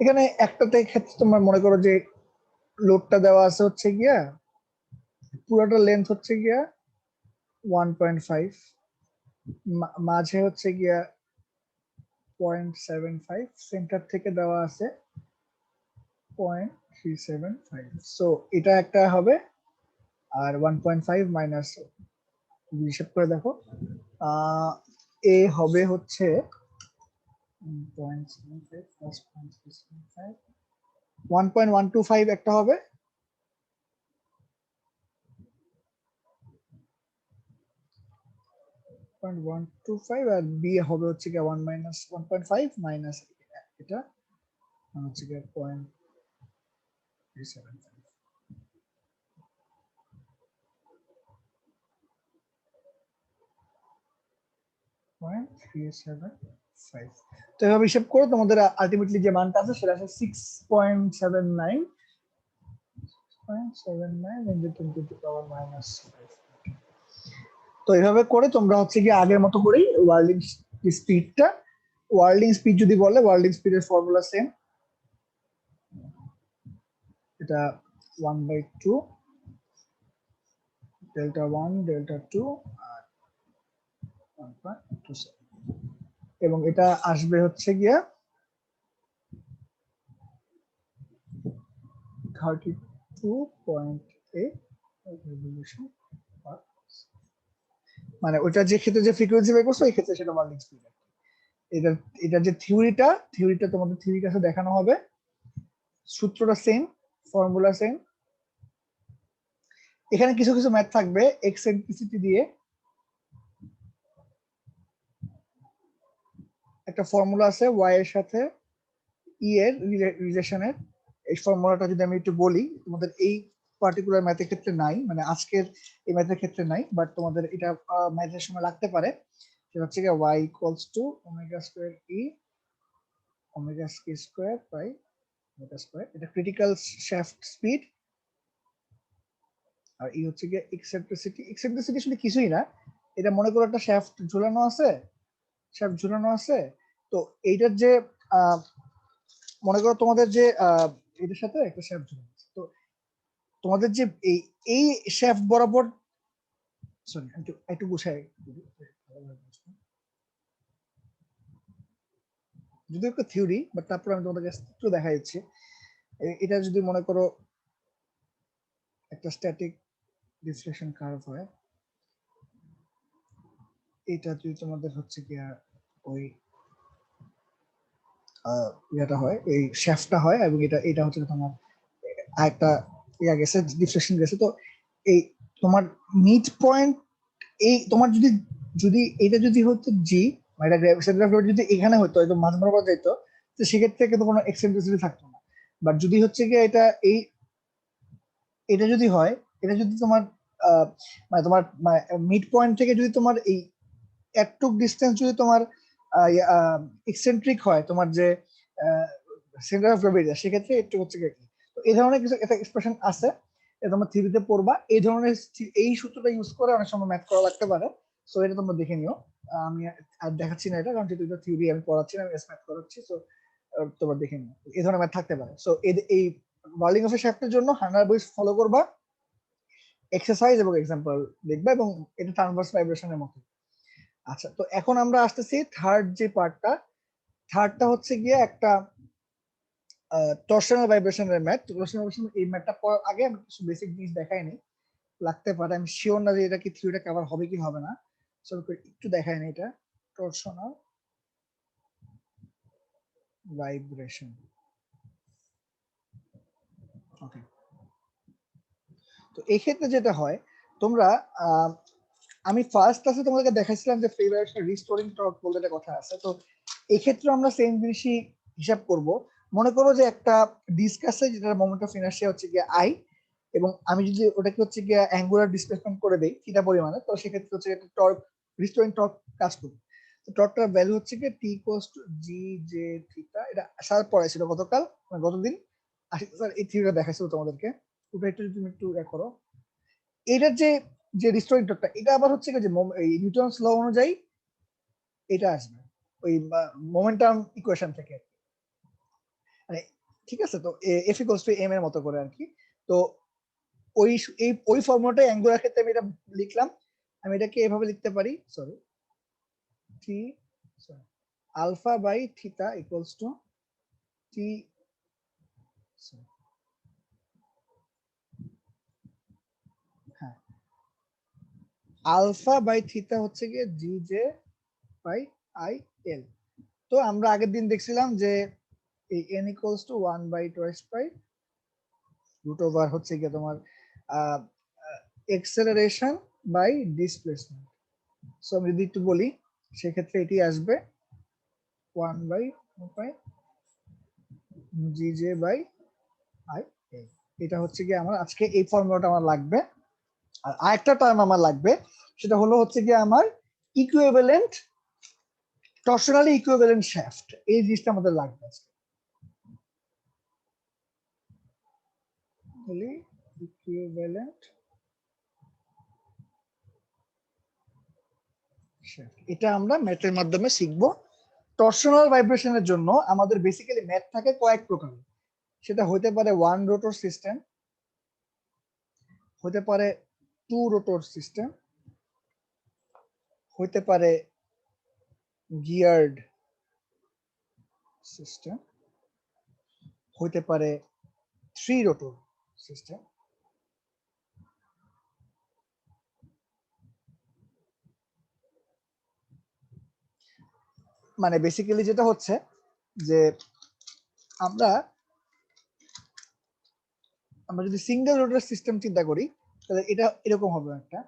এখানে একটাতে ক্ষেত্রে তোমার মনে করো যে লোডটা দেওয়া আছে হচ্ছে গিয়া, পুরোটা লেন্থ হচ্ছে গিয়া 1.5, মাঝে হচ্ছে গিয়া 0.75, সেন্টার থেকে দেওয়া আছে 0.375। সো এটা একটা হবে, আর 1.5 মাইনাস, হিসাব করে দেখো এ হবে হচ্ছে 0.75 প্লাস 0.375, 1.125 একটা হবে, 0.125, আর বি হবে হচ্ছে গিয়ে 1 মাইনাস 1.5 মাইনাস এটা হচ্ছে গিয়ে 0.375। তো এভাবে হিসাব করো, তোমাদের আলটিমেটলি যে মানটা আছে সেটা আছে 6.79 into 10 to the power -5। তো এইভাবে করে তোমরা হচ্ছে গিয়ে আগের মতো করেই ওয়ার্ল্ডিং স্পিড যদি বলে, ওয়ার্ল্ডিং স্পিডের ফর্মুলা সেম, এটা 1/2 ডেল্টা 1 ডেল্টা 2 আর 1.27, এবং এটা আসবে হচ্ছে গিয়া 32.8 রেভলিউশন পার, মানে ওইটা যে ক্ষেত্রে যে ফ্রিকোয়েন্সি বের করছো এই ক্ষেত্রে সেটা ওয়ার্লিং স্পিড। এটা এটা যে থিওরিটা তোমাদের থিওরি কাছে দেখানো হবে, সূত্রটা সেম, ফর্মুলা সেম। এখানে কিছু কিছু ম্যাথ থাকবে এক্সেন্ট্রিসিটি দিয়ে, একটা ফর্মুলা আছে ওয়াই এর সাথে ই এর রিলেশনের। এই ফর্মুলাটা যদি আমি একটু বলি, তোমাদের এই পার্টিকুলার ম্যাথের ক্ষেত্রে নাই, মানে আজকের এই ম্যাথের ক্ষেত্রে নাই, বাট তোমাদের এটা ম্যাথের সময় লাগতে পারে। সেটা হচ্ছে কি y equals to omega square E omega স্কি স্কয়ার বাই ওমেগা স্কয়ার, এটা ক্রিটিক্যাল শ্যাফট স্পিড। আর ই হচ্ছে কি এক্সেন্ট্রিসিটি। এক্সেন্ট্রিসিটি আসলে কিছুই না, এটা মনে করো একটা শ্যাফট ঝুলানো আছে, শ্যাফট ঝুলানো আছে। তো এইটার যে মনে করো তোমাদের যে এটার সাথে একটা শ্যাফট ঝুলানো আছে, তো তোমাদের যে এই এই শ্যাফট বরাবর, সরি একটু একটু গুছাই যদি একটা থিওরি, বাট তারপর আমি তোমাদের কাছে একটু দেখা যাচ্ছে। এটা যদি মনে করো একটা স্ট্যাটিক ডিফ্লেকশন কার্ভ হয়, এটা যদি তোমাদের হচ্ছে কি ওই ইয়েটা হয়, এই শ্যাফটটা হয়, এবং এটা এটা হচ্ছে তোমার আরেকটা ইয়া গেছে, ডিফ্লেকশন গেছে। তো এই তোমার মিড পয়েন্ট, এই তোমার যদি যদি এটা যদি হতো জি, মানে এটা সেন্টার অফ গ্র্যাভিটি যদি এখানে হতো, একদম মাঝ বরাবর যাইতো, তো সেক্ষেত্রে কিন্তু কোনো এক্সেন্ট্রিসিটি থাকতো না। বাট যদি হচ্ছে কি এটা এই এটা যদি হয়, এটা যদি তোমার মানে তোমার মিড পয়েন্ট থেকে যদি তোমার এই একটুক ডিস্টেন্স যদি তোমার এক্সেন্ট্রিক হয়, তোমার যে সেন্টার অফ গ্র্যাভিটি, সেক্ষেত্রে একটু হচ্ছে কি। তো এই ধরনের কিছু একটা এক্সপ্রেশন আছে, এটা তোমরা থিওরিতে পড়বা। এই ধরনের এই সূত্রটা ইউজ করে অনেক সময় ম্যাথ করা লাগতে পারে। সো এটা তোমরা দেখে নিও। আমি আর দেখাচ্ছি না এটা, কারণ যেহেতু এটা থিওরি আমি পড়াচ্ছি না, আমি ম্যাথ করাচ্ছি। সো তোমরা দেখে নিও, এই ধরনের ম্যাথ থাকতে পারে। সো এই বার্লিং অফের শ্যাফটের জন্য হান্ডার বইস ফলো করবা, এক্সারসাইজ এবং এক্সাম্পল দেখবা, এবং এটা ট্রান্সভার্স ভাইব্রেশনের মতো। আচ্ছা, তো এখন আমরা আসতেছি থার্ড যে পার্টটা। থার্ডটা হচ্ছে গিয়ে একটা টর্শনাল ভাইব্রেশনের ম্যাথ। টর্শনাল ভাইব্রেশন এই ম্যাথটা পড়ার আগে আমি কিছু বেসিক জিনিস দেখাইনি, লাগতে পারে, আমি শিওর না যে এটা কি থিওরিটা কভার হবে কি হবে না। চলো একটু দেখাই না এটা টর্শনাল ভাইব্রেশন। ওকে, তো এই ক্ষেত্রে যেটা হয়, তোমরা আমি ফার্স্ট ক্লাসে তোমাদেরকে দেখাইছিলাম যে ফ্রি ভাইব্রেশন রিস্টোরিং টর্ক বলতে একটা কথা আছে। তো এই ক্ষেত্রে আমরা সেম জিনিসই হিসাব করব। মনে করো যে একটা ডিস্ক আছে যেটার মোমেন্ট অফ ইনার্শিয়া হচ্ছে গিয়ে আই, এবং আমি যদি ওটাকে হচ্ছে গিয়ে অ্যাঙ্গুলার ডিসপ্লেসমেন্ট করে দেই থিটা পরিমাণে, তো সেক্ষেত্রে হচ্ছে একটা টর্ক, রিস্টোরিং টর্ক কাজ করবে। তো টর্কটার ভ্যালু হচ্ছে গিয়ে T equals to G J theta. এটা স্যার পড়াইছিল গতকাল, মানে গতদিন স্যার এই থিওরিটা দেখাইছিল তোমাদেরকে। ওটা একটু তুমি একটু করো। এটার যে যে রিস্টোরিং টর্কটা, এটা আবার হচ্ছে যে নিউটনস ল অনুযায়ী এটা আসবে ওই মোমেন্টাম ইকুয়েশন থেকে, মানে ঠিক আছে। তো এফ ইকুয়ালস টু এম এর মতো করে আর কি। তো ওই ওই ফর্মুলাটা অ্যাঙ্গুলার ক্ষেত্রে আমি এটা লিখলাম। আমি এটাকে এভাবে লিখতে পারি, sorry, T alpha by theta equals to T, হ্যাঁ, আলফা বাই থিটা হচ্ছে গিয়ে G J by I L. তো আমরা আগের দিন দেখছিলাম যে এই n equals to 1 by twice pi root over হচ্ছে গিয়ে তোমার এক্সেলারেশন বাই ডিসপ্লেসমেন্ট। সো আমি যদি একটু বলি, সেক্ষেত্রে এটি আসবে 1 by pi G J by I L. এটা হচ্ছে গিয়ে আমার আজকে এই ফর্মুলাটা আমার লাগবে। আর আরেকটা টার্ম আমার লাগবে, সেটা হলো হচ্ছে গিয়ে আমার ইকুইভ্যালেন্ট, টর্শনালি ইকুইভ্যালেন্ট শ্যাফট। এই জিনিসটা আমাদের লাগবে আজকে। ইকুইভ্যালেন্ট শ্যাফট, এটা আমরা ম্যাথের মাধ্যমে শিখবো। টর্শনাল ভাইব্রেশনের জন্য আমাদের বেসিক্যালি ম্যাথ থাকে কয়েক প্রকার। সেটা হতে পারে ওয়ান রোটর সিস্টেম, হতে পারে টু রোটর সিস্টেম, হতে পারে গিয়ার্ড সিস্টেম, হতে পারে থ্রি রোটর সিস্টেম, মানে বেসিক্যালি যেটা হচ্ছে যে আমরা যদি সিঙ্গেল রোটার সিস্টেম চিন্তা করি তাহলে এটা এরকম হবে একটা,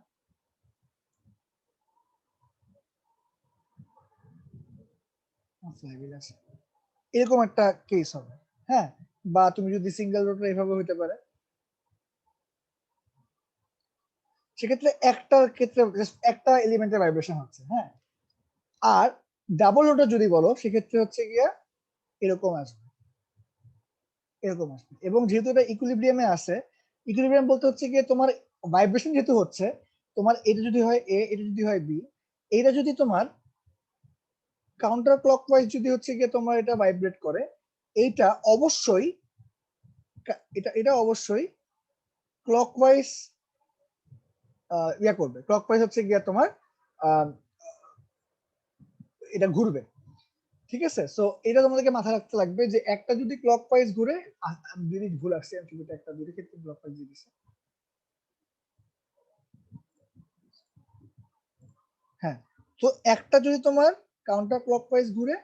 এরকম একটা কেস হবে। হ্যাঁ, বা তুমি যদি সিঙ্গেল রোটার এভাবে হতে পারে, সেক্ষেত্রে একটার ক্ষেত্রে একটা এলিমেন্টের ভাইব্রেশন হচ্ছে। হ্যাঁ, আর ডাবল রোটার যদি বলো সেক্ষেত্রে হচ্ছে গিয়া এরকম আসবে, এরকম আসবে। এবং যেহেতু এটা ইকুইলিব্রিয়ামে আছে, ইকুইলিব্রিয়াম বলতে হচ্ছে গিয়ে তোমার ভাইব্রেশন যেহেতু হচ্ছে, তোমার এটা যদি হয় এ, এটা যদি হয় বি, এটা যদি তোমার কাউন্টার ক্লকওয়াইজ যদি হচ্ছে গিয়ে তোমার এটা ভাইব্রেট করে, এইটা অবশ্যই এটা অবশ্যই ক্লকওয়াইজ ইয়া করবে, ক্লকওয়াইজ হচ্ছে গিয়ে তোমার এটা ঘুরবে। ঠিক আছে, সো এটা তোমাদেরকে মাথায় রাখতে লাগবে যে একটা যদি ক্লকওয়াইজ ঘুরে, আমি যদি ভুল আসছে একটা দুই ক্ষেত্রে ক্লকওয়াইজ দিয়ে দিছে। হ্যাঁ, তো একটা যদি তোমার কাউন্টার ক্লকওয়াইজ ঘুরে,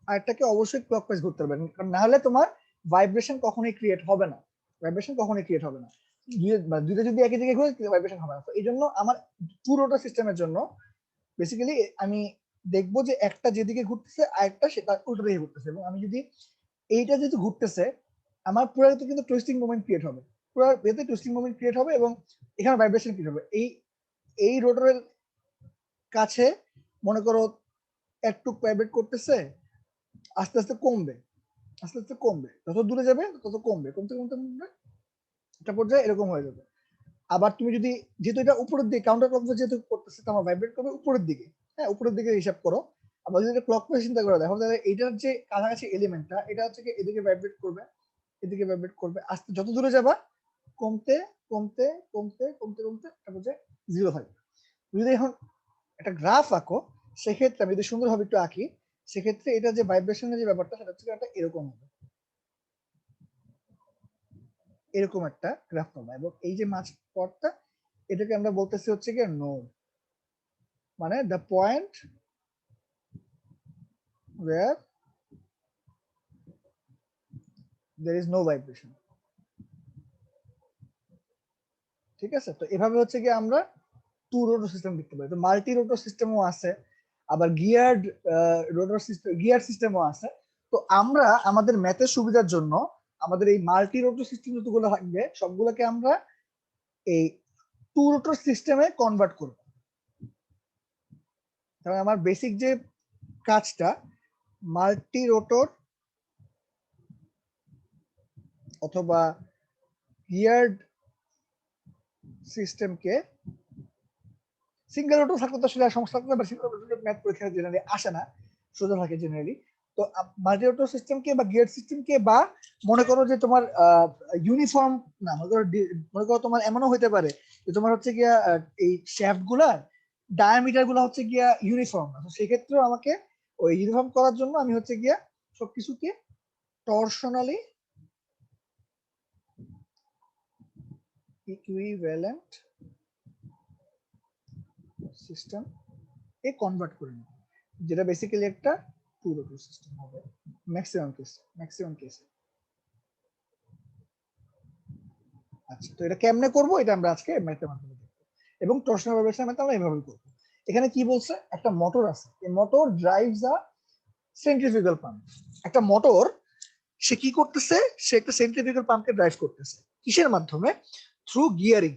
আরেকটাকে অবশ্যই ক্লকওয়াইজ ঘুরতে হবে, কারণ না হলে তোমার ভাইব্রেশন কখনোই ক্রিয়েট হবে না, ভাইব্রেশন কখনোই ক্রিয়েট হবে না। দুইটা যদি একই দিকে ঘুরে ভাইব্রেশন হবে না। তো এই জন্য আমার টু রোটার সিস্টেমের জন্য বেসিক্যালি আমি দেখবো যে একটা যেদিকে ঘুরতেছে আরেকটা সেটা উল্টো দিকে ঘুরতেছে, এবং আমি যদি এইটা যেহেতু ঘুরতেছে, আমার পুরো কিন্তু টুইস্টিং মোমেন্ট ক্রিয়েট হবে, পুরো এতে টুইস্টিং মোমেন্ট ক্রিয়েট হবে এবং এখানে ভাইব্রেশন ক্রিয়েট হবে। এই রোটারের কাছে মনে করো একটু ভাইব্রেট করতেছে, আস্তে আস্তে কমবে, আস্তে আস্তে কমবে, যত দূরে যাবে তত কমবে, কমতে কমতে কমবে, একটা পর্যায়ে এরকম হয়ে যাবে। আবার তুমি যদি, যেহেতু এটা উপরের দিকে কাউন্টার ক্লকওয়াইজ যেহেতু করতেছে, তো আমার ভাইব্রেট করবে উপরের দিকে। হ্যাঁ, উপরের দিকে হিসাব করো। আবার যদি ক্লকওয়াইজ চিন্তা করে দেখো, তাহলে এইটার যে কাছাকাছি এলিমেন্টটা, এটা হচ্ছে এদিকে ভাইব্রেট করবে, এদিকে ভাইব্রেট করবে, আস্তে যত দূরে যাবা কমতে কমতে কমতে কমতে কমতে একটা পর্যায়ে জিরো থাকবে। যদি এখন একটা গ্রাফ আঁকো, সেক্ষেত্রে আমি যদি সুন্দরভাবে একটু আঁকি, সেক্ষেত্রে এটা যে ভাইব্রেশনের যে ব্যাপারটা, সেটা হচ্ছে একটা এরকম হবে, এরকম একটা গ্রাফ পাবো। এবং এই যে মাঝ পথটা, এটাকে আমরা বলতেছি হচ্ছে কি নোড, মানে the point where there is no vibration। ঠিক আছে, তো এভাবে হচ্ছে কি আমরা টু রোটর সিস্টেম দেখতে পাই। তো মাল্টি রোটর সিস্টেমও আছে, আবার গিয়ার্ড রোটর সিস্টেম, গিয়ার সিস্টেমও আছে। তো আমরা আমাদের ম্যাথের সুবিধার জন্য আমাদের এই মাল্টি রোটর সিস্টেম যতগুলো থাকবে সবগুলোকে আমরা এই টু রোটর সিস্টেমে কনভার্ট করব। তাহলে আমার বেসিক যে কাজটা, মাল্টি রোটর অথবা গিয়ার্ড সিস্টেমকে, সিঙ্গেল রোটর থাকলে তো আসলে সমস্যা থাকতে পারে, সিঙ্গেল রোটর ম্যাথ পরীক্ষা জেনারেলি আসে না, সোজা থাকে জেনারেলি। তো মাল্টি রোটর সিস্টেমকে বা গিয়ার সিস্টেমকে, বা মনে করো যে তোমার ইউনিফর্ম না, মনে করো তোমার এমনও হতে পারে যে তোমার হচ্ছে গিয়া এই শ্যাফট গুলার ডায়ামিটার গুলা হচ্ছে গিয়া ইউনিফর্ম না, তো সেক্ষেত্রেও আমাকে ওই ইউনিফর্ম করার জন্য আমি হচ্ছে গিয়া সবকিছুকে টর্শনালি ইকুইভ্যালেন্ট সিস্টেম এ কনভার্ট করে নেব, যেটা বেসিক্যালি একটা টু রোটর সিস্টেম হবে ম্যাক্সিমাম কেসে। আচ্ছা, তো এটা কেমনে করবো, এটা আমরা আজকে ম্যাথের মাধ্যমে দেখবো, এবং টর্শনাল ভাইব্রেশনের ম্যাথ আমরা এভাবে করবো। এখানে কি বলছে, একটা মোটর আছে, এই মোটর ড্রাইভস আ সেন্ট্রিফিউগাল পাম্প। একটা মোটর, সে কি করতেছে, সে একটা সেন্ট্রিফিউগাল পাম্পকে ড্রাইভ করতেছে, কিসের মাধ্যমে, through gearing,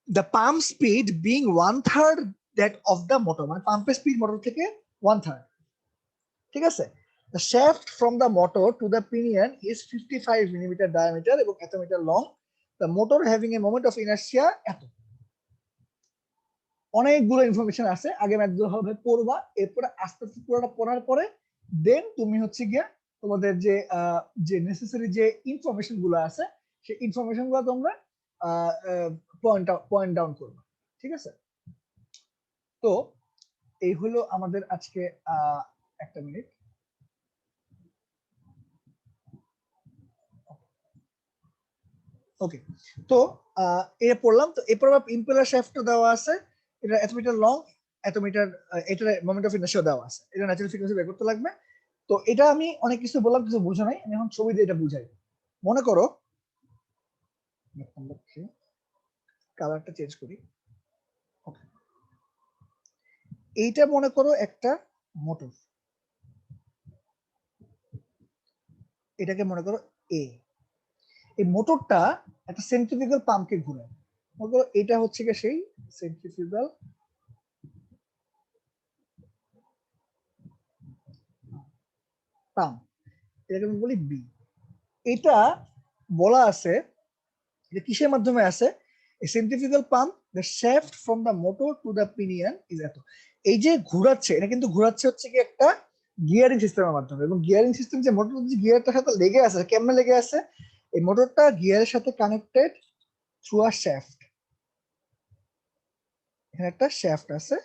the pump speed being 1/3 that of the motor, মানে পাম্পের স্পিড মোটর থেকে 1/3। ঠিক আছে, the shaft from the motor to the pinion is 55 millimeter diameter এবং এত metre long, the motor having a moment of inertia এত। অনেকগুলো ইনফরমেশন আছে, আগে ম্যাথগুলো হবে পড়বা, এরপরে আস্তে আস্তে পুরোটা পড়ার পরে দেন তুমি হচ্ছে গিয়া তোমাদের যে যে নেসেসারি যে ইনফরমেশন গুলো আছে, সেই ইনফরমেশন গুলো তোমরা পয়েন্ট ডাউন করবে। ঠিক আছে, তো এই হলো আমাদের আজকে একটা মিনিট। ওকে, তো এটা পড়লাম। তো এরপর ইম্পেলার শ্যাফটটা দেওয়া আছে, এটা এত মিটার লং, এত মিটার, এটা মোমেন্ট অফ ইনার্শিয়া দেওয়া আছে, এটা ন্যাচারাল ফ্রিকোয়েন্সি বের করতে লাগবে। তো এটা আমি অনেক কিছু বললাম, কিছু বুঝো নাই, আমি এখন ছবি দিয়ে এটা বুঝাই। মনে করো কালারটা চেঞ্জ করি, এইটা মনে করো একটা মোটর, এটাকে মনে করো এ। এই মোটরটা একটা সেন্ট্রিফিউগাল পাম্পকে ঘুরায়। মনে করো এটা হচ্ছে কি সেই সেন্ট্রিফিউগাল পাম্প, এটাকে আমি বলি বি। এটা বলা আছে এটা কিসের মাধ্যমে আছে, এই centrifugal pump the shaft from the motor to the pinion is এত। এই যে ঘোরাচ্ছে, এটা কিন্তু ঘোরাচ্ছে হচ্ছে কি একটা গিয়ারিং সিস্টেমের মাধ্যমে, এবং গিয়ারিং সিস্টেম যে মোটর যে গিয়ারটার সাথে লেগে আছে, কেমনে লেগে আছে, এই মোটরটা গিয়ারের সাথে কানেক্টেড থ্রু আ শ্যাফট। এখানে একটা শ্যাফট আছে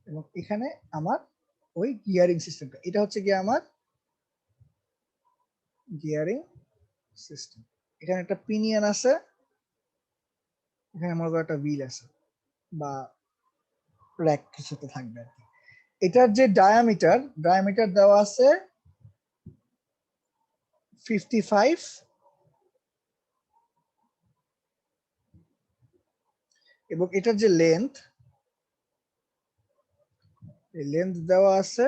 এবং এখানে আমার ওই গিয়ারিং সিস্টেমটা, এটা হচ্ছে গিয়ে আমার গিয়ারিং সিস্টেম। এখানে একটা পিনিয়ন আছে, এখানে মনে করো একটা হুইল আছে বা র্যাক কিছুতে থাকবে আর কি। এটার যে ডায়ামিটার দেওয়া আছে 55, এবং এটার যে লেন্থ, এই লেন্থ দেওয়া আছে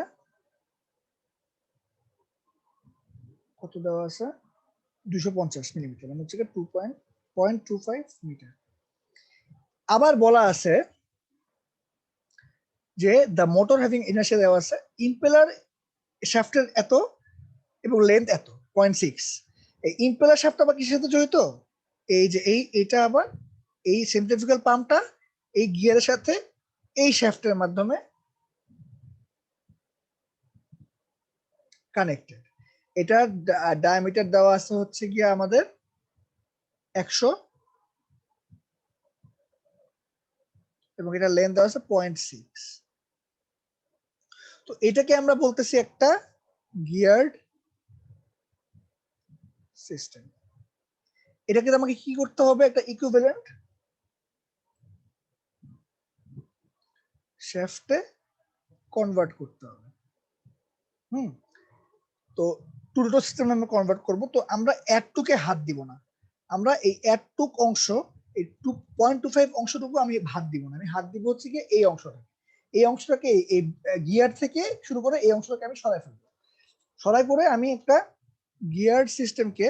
কত, দেওয়া আছে 250 মিলিমিটার, মানে হচ্ছে 2.25 মিটার। আবার বলা আছে যে দ্য মোটর হ্যাভিং ইনার্শিয়া দেওয়া আছে, ইম্পেলার শ্যাফটের এত এবং লেন্থ এত 0.6। এই ইম্পেলার শ্যাফট আবার কিসের সাথে জড়িত, এই যে এটা আবার এই সেন্ট্রিফিউগাল পাম্পটা এই গিয়ারের সাথে এই শ্যাফটের মাধ্যমে কানেক্টেড। এটার ডায়ামিটার দেওয়া আছে হচ্ছে গিয়ে আমাদের 100 এবং এটা লেন্থ দেওয়া আছে 0.6। তো এটাকে আমরা বলতেছি একটা গিয়ার্ড সিস্টেম। এটাকে আমাকে কি করতে হবে, একটা ইকুইভ্যালেন্ট শ্যাফটে কনভার্ট করতে হবে। তো টুলটো সিস্টেম আমরা কনভার্ট করব। তো আমরা অ্যাডটুকে হাত দিব না, আমরা এই অ্যাডটুক অংশ, এই 2.25 অংশটুকু আমি হাত দিব না, আমি হাত দিব হচ্ছে কি এই অংশটা, এই অংশটাকে এই গিয়ার থেকে শুরু করে এই অংশটাকে আমি সরাই ফেলবো। সরাই করে আমি একটা গিয়ার সিস্টেমকে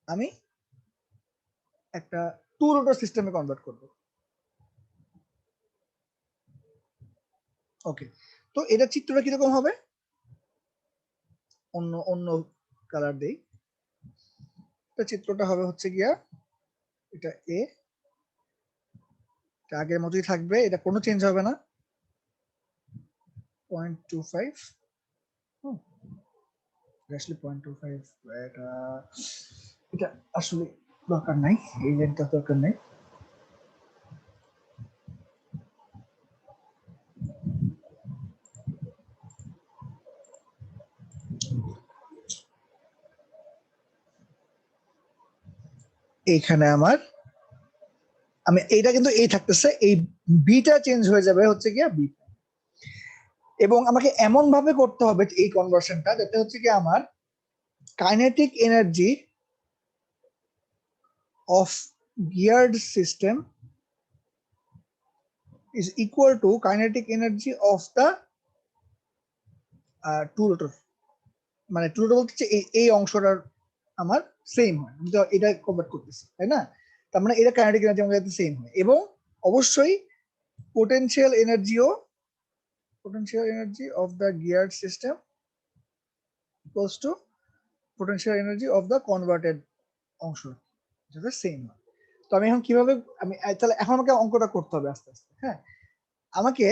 আমি একটা টু রোটর সিস্টেমে কনভার্ট করব। ওকে, তো এটা চিত্রটা কিরকম হবে, অন্য অন্য কালার দেই। এটা চিত্রটা হবে হচ্ছে গিয়া এটা এ, এটা আগের মতোই থাকবে, এটা কোনো চেঞ্জ হবে না, 0.25। আসলে 0.25 এটা এটা আসলে দরকার নাই, এই লেনটা দরকার নাই। এইখানে আমার আমি এইটা কিন্তু এই থাকতেছে, এই বিটা চেঞ্জ হয়ে যাবে হচ্ছে গিয়া বি, এবং আমাকে এমন ভাবে করতে হবে এই কনভার্সনটা যাতে হচ্ছে কি আমার kinetic energy of geared system is equal to kinetic energy of the two rotor. মানে টু রোটর বলতে এই অংশটার আমার সেম হয়, আমি তো এটা কনভার্ট করতেছি তাই না, তার মানে এটা কাইনেটিক এনার্জি আমাদের যাতে সেম হয়, এবং অবশ্যই potential energy of the gear system equals to potential energy of the converted অংশ, যাতে সেম হয়। তো আমি এখন কিভাবে, আমি তাহলে এখন আমাকে অঙ্কটা করতে হবে আস্তে আস্তে। হ্যাঁ, আমাকে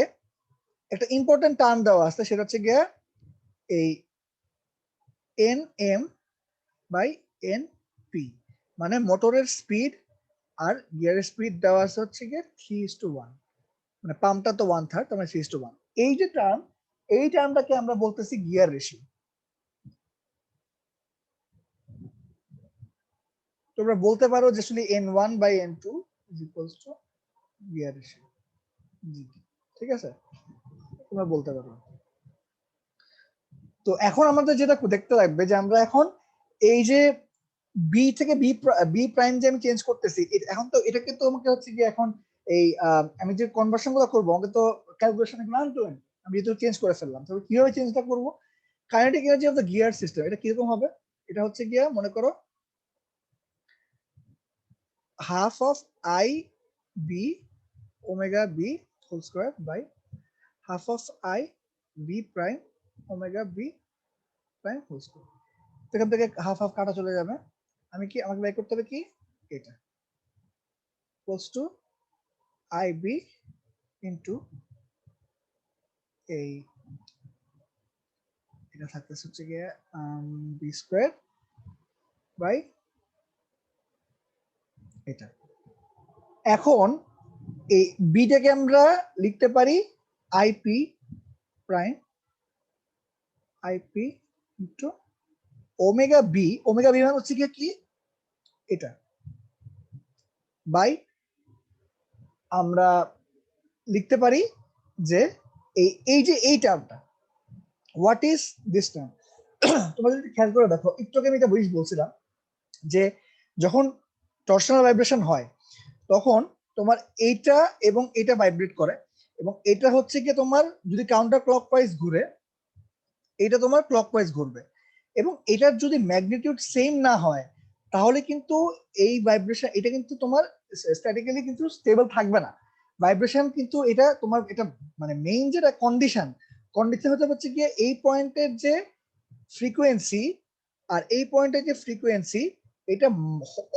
একটা ইম্পর্টেন্ট টার্ম দেওয়া আছে, সেটা হচ্ছে গিয়া এই N M by N P, মানে মোটরের স্পিড আর গিয়ারের স্পিড দেওয়া আছে হচ্ছে গিয়ে 3:1, মানে পাম্পটা তো 1/3, মানে 3:1। এই যে টার্ম, এই টার্মটাকে আমরা বলতেছি গিয়ার রেশিও। তোমরা বলতে পারো যে আসলে N1/N2 is equals to gear ratio. GT, ঠিক আছে, তোমরা বলতে পারো। তো এখন আমাদের যেটা দেখতে লাগবে যে আমরা এখন এই যে বি থেকে বি প্রাইম যে আমি চেঞ্জ করতেছি, এখন তো এটা কিন্তু আমাকে হচ্ছে কি এখন এই আমি যে কনভার্সন গুলো করবো আমাকে তো ক্যালকুলেশন আনতে হবে। আমি যেহেতু চেঞ্জ করে ফেললাম, তবে কিভাবে চেঞ্জটা করবো? Kinetic energy of the gear system, এটা কিরকম হবে? এটা হচ্ছে গিয়া মনে করো half of I B omega B whole square by half of I B prime omega B prime whole square. এখান থেকে হাফ হাফ কাটা চলে যাবে। আমি কি আমাকে বের করতে হবে কি এটা equals to I B into এই এটা থাকতেছে হচ্ছে গিয়ে বি স্কোয়ার বাই এটা। এখন এই বিটাকে আমরা লিখতে পারি IP prime IP into omega B মানে হচ্ছে গিয়ে কি এটা বাই আমরা লিখতে পারি যে এই যে এই টার্মটা হোয়াট ইজ দিস টার্ম। তোমরা যদি খেয়াল করে দেখো, একটু আগে আমি এটা বলছিলাম যে যখন টরশনাল ভাইব্রেশন হয় তখন তোমার এইটা এবং এটা ভাইব্রেট করে, এবং এটা হচ্ছে কি তোমার যদি কাউন্টার ক্লকওয়াইজ ঘুরে এটা তোমার ক্লকওয়াইজ ঘুরবে, এবং এটার যদি ম্যাগনিটিউড সেম না হয় তাহলে কিন্তু এই ভাইব্রেশন এটা কিন্তু তোমার স্ট্যাটিক্যালি কিন্তু স্টেবল থাকবে না। ভাইব্রেশন কিন্তু এটা তোমার এটা মানে মেইন যেটা কন্ডিশন হচ্ছে গিয়ে এই পয়েন্টের যে ফ্রিকোয়েন্সি আর এই পয়েন্টের যে ফ্রিকোয়েন্সি এটা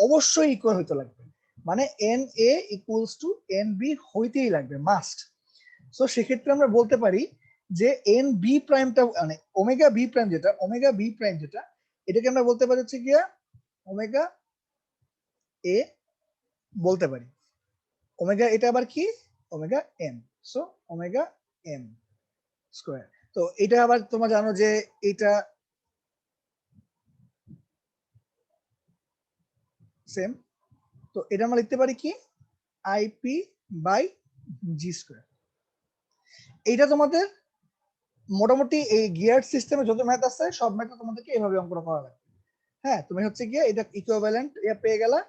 অবশ্যই ইকুয়াল হতে লাগবে, মানে N A equals to N B হইতেই লাগবে, মাস্ট। সো সেক্ষেত্রে আমরা বলতে পারি যে এন বি প্রাইমটা মানে ওমেগা বি প্রাইম যেটা এটাকে আমরা বলতে পারি হচ্ছে গিয়া ওমেগা এ বলতে পারি। ওমেগা এটা আবার কি omega M, so omega M square. তো এটা আবার তোমরা জানো যে এটা সেম, তো এটা আমরা লিখতে পারি কি আইপি বাই জি স্কোয়ার। এইটা তোমাদের মোটামুটি এই গিয়ার সিস্টেমে যত ম্যাথ আছে সব ম্যাথ তোমাদেরকে এইভাবে অঙ্কন করা লাগবে। হ্যাঁ, তুমি হচ্ছে গিয়ে এটা ইকুইভ্যালেন্ট পেয়ে গেলা।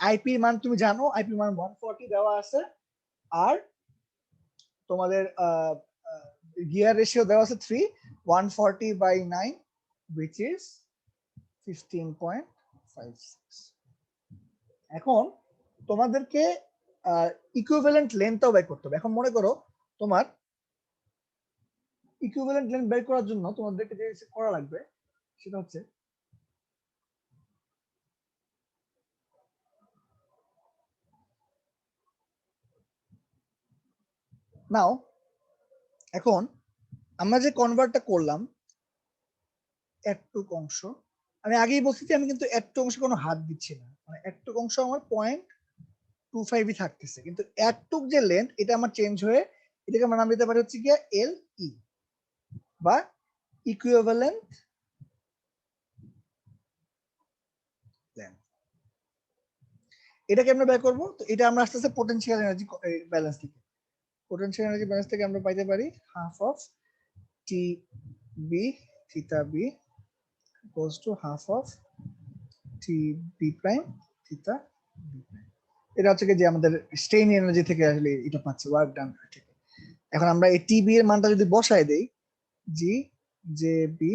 আইপি মান তুমি জানো, আইপি মান 140 দেওয়া আছে, আর তোমাদের গিয়ার রেশিও দেওয়া আছে 3, 140 বাই 9 which is 15.56। এখন তোমাদেরকে ইকুইভ্যালেন্ট লেন্থটাও বের করতে হবে। এখন মনে করো তোমার ইকুইভ্যালেন্ট লেন্থ বের করার জন্য তোমাদেরকে যে করা লাগবে সেটা হচ্ছে নাও এখন আমরা যে কনভার্টটা করলাম এটুক অংশ, আমি আগেই বলছি যে আমি কিন্তু এটুক অংশে কোনো হাত দিচ্ছি না, মানে এটুক অংশ আমার 0.25ই থাকতেছে, কিন্তু এটুক যে লেন্থ এটা আমার চেঞ্জ হয়ে এটাকে আমরা নাম দিতে পারি হচ্ছে গিয়ে এল ই বা ইকুইভ্যালেন্ট লেন্থ। এটাকে আমরা বের করবো, তো এটা আমরা আস্তে আস্তে পোটেনশিয়াল এনার্জি ব্যালেন্স থেকে আমরা পাইতে পারি half of T B theta B equals to half of T B prime theta B prime. এটা হচ্ছে যে আমাদের স্ট্রেইন এনার্জি থেকে আসলে এটা পাচ্ছে ওয়ার্ক ডান থেকে। এখন আমরা এই টি বি এর মানটা যদি বসায় দেই G J B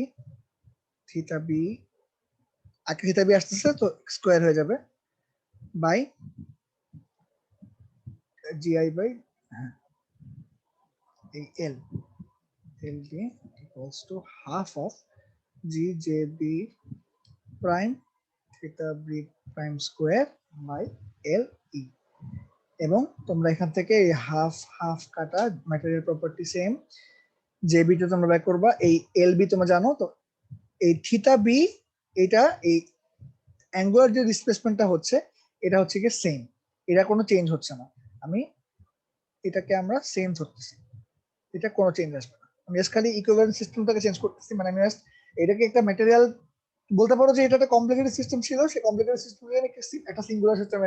theta B আগে থিটা বি আসতেছে তো স্কোয়ার হয়ে যাবে বাই জিআই বাই এই L L D equals to half of G J B prime theta B prime square by L E. এবং তোমরা এখান থেকে এই হাফ হাফ কাটা material property same, J beta তোমরা বের করবা, এই এল বি তোমরা জানো, তো এই থিটা বি এটা এই অ্যাঙ্গুলার যে ডিসপ্লেসমেন্টটা হচ্ছে এটা হচ্ছে কি সেম, এটা কোনো চেঞ্জ হচ্ছে না। আমি এটাকে আমরা সেম ধরতেছি, এটা কোনো চেঞ্জ আসবে না, আমি জাস্ট খালি ইকুইভ্যালেন্ট সিস্টেমটাকে চেঞ্জ করতেছি, মানে আমি জাস্ট এটাকে একটা ম্যাটেরিয়াল বলতে পারো যে এটা একটা কমপ্লিকেটেড সিস্টেম ছিল, সেই কমপ্লিকেটেড সিস্টেম একটা সিঙ্গুলার সিস্টেম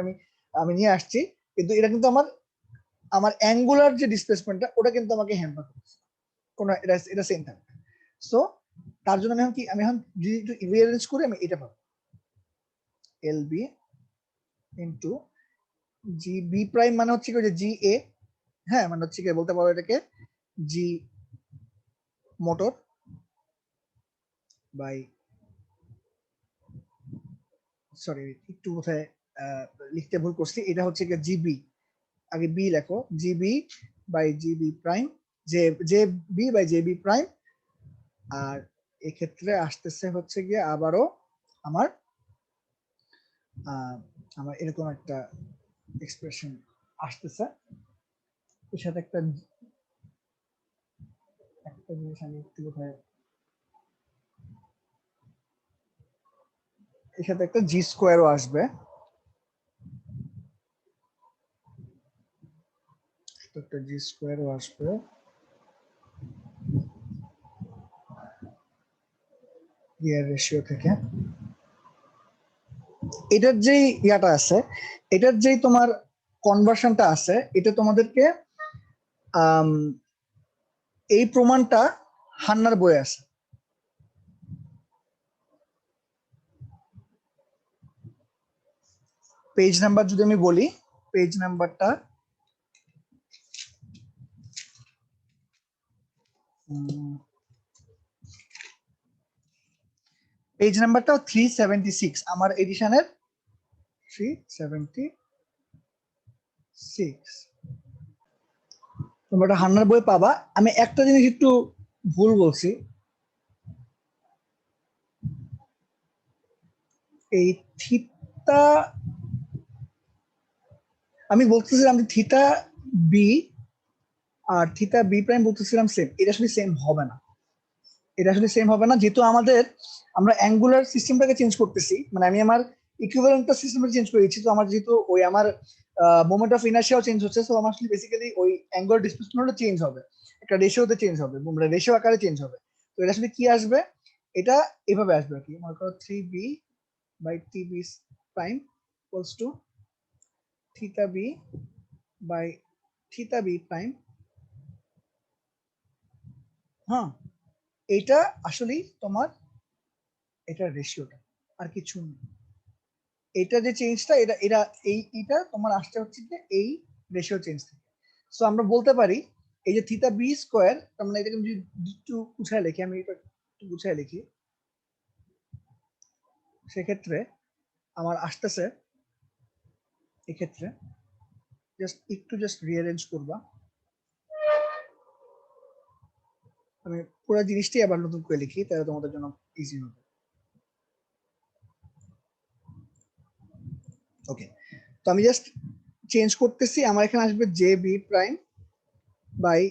আমি নিয়ে আসছি, কিন্তু এটা কিন্তু আমার আমার অ্যাঙ্গুলার যে ডিসপ্লেসমেন্টটা ওটা কিন্তু আমাকে হ্যাম্পার করছে, কোনো এটা সেম থাকবে। সো তার জন্য আমি এখন যদি একটু রিঅ্যারেঞ্জ করি আমি এটা পাবো L B into G B prime, মানে হচ্ছে কি যে জি এ, হ্যাঁ মানে হচ্ছে কি বলতে পারো এটাকে জি মোটর বাই, সরি একটু কোথায় লিখতে ভুল করছি, এটা হচ্ছে কি জিবি, আগে বি লেখো, GB by GB prime, J J B by J B prime. আর এক্ষেত্রে আসতেছে হচ্ছে গিয়ে আবারও আমার আমার এরকম একটা এক্সপ্রেশন আসতেছে, এর সাথে একটা একটা জিনিস আমি একটু কোথায়, এর সাথে একটা জি স্কোয়ারও আসবে, একটা জি স্কোয়ারও আসবে গিয়ার রেশিও থেকে। এটার যেই ইয়াটা আছে, এটার যেই তোমার কনভার্সনটা আছে, এটা তোমাদেরকে এই প্রমাণটা হান্নার বইয়ে আছে। পেজ নাম্বার যদি আমি বলি, পেজ নাম্বারটা পেজ নাম্বারটা 376 আমার এডিশনের 376, তোমরা এটা হান্নার বই পাবা। আমি একটা জিনিস একটু ভুল বলছি, এই থিটা আমি বলতেছিলাম যে থিটা বি আর থিটা বি প্রাইম বলতেছিলাম সেম, এটা আসলে সেম হবে না, এটা আসলে সেম হবে না, যেহেতু আমরা অ্যাঙ্গুলার সিস্টেমটাকে চেঞ্জ করতেছি, মানে আমি আমার ইকুইভ্যালেন্ট সিস্টেমটা চেঞ্জ করেছি, তো আমার যেহেতু ওই আমার মোমেন্ট অফ ইনার্শিয়াও চেঞ্জ হচ্ছে, সো আমার আসলে বেসিক্যালি ওই অ্যাঙ্গুলার ডিসপ্লেসমেন্টও চেঞ্জ হবে, একটা রেশিওতে চেঞ্জ হবে, রেশিও আকারে চেঞ্জ হবে। তো এটা আসলে কি আসবে, এটা এভাবে আসবে আর কি, মনে করো 3b by TB prime equals to theta B by theta B prime. হ্যাঁ, এটা আসলেই তোমার এটা রেশিওটা, আর কিছু নেই। এটা যে চেঞ্জটা এটা এইটা তোমার আসতে হচ্ছে যে এই রেশিও চেঞ্জ থেকে। সো আমরা বলতে পারি এই যে থিটা বি স্কোয়ার, তার মানে এটাকে যদি একটু গুছায় লিখি, আমি এটা একটু গুছায় লিখি, সেক্ষেত্রে আমার আসতেছে এক্ষেত্রে জাস্ট রিঅ্যারেঞ্জ করবা, আমি পুরো জিনিসটাই আবার নতুন করে লিখি, তাহলে তোমাদের জন্য ইজি হবে। ওকে, তো আমি জাস্ট চেঞ্জ করতেছি, আমার এখানে আসবে J B prime by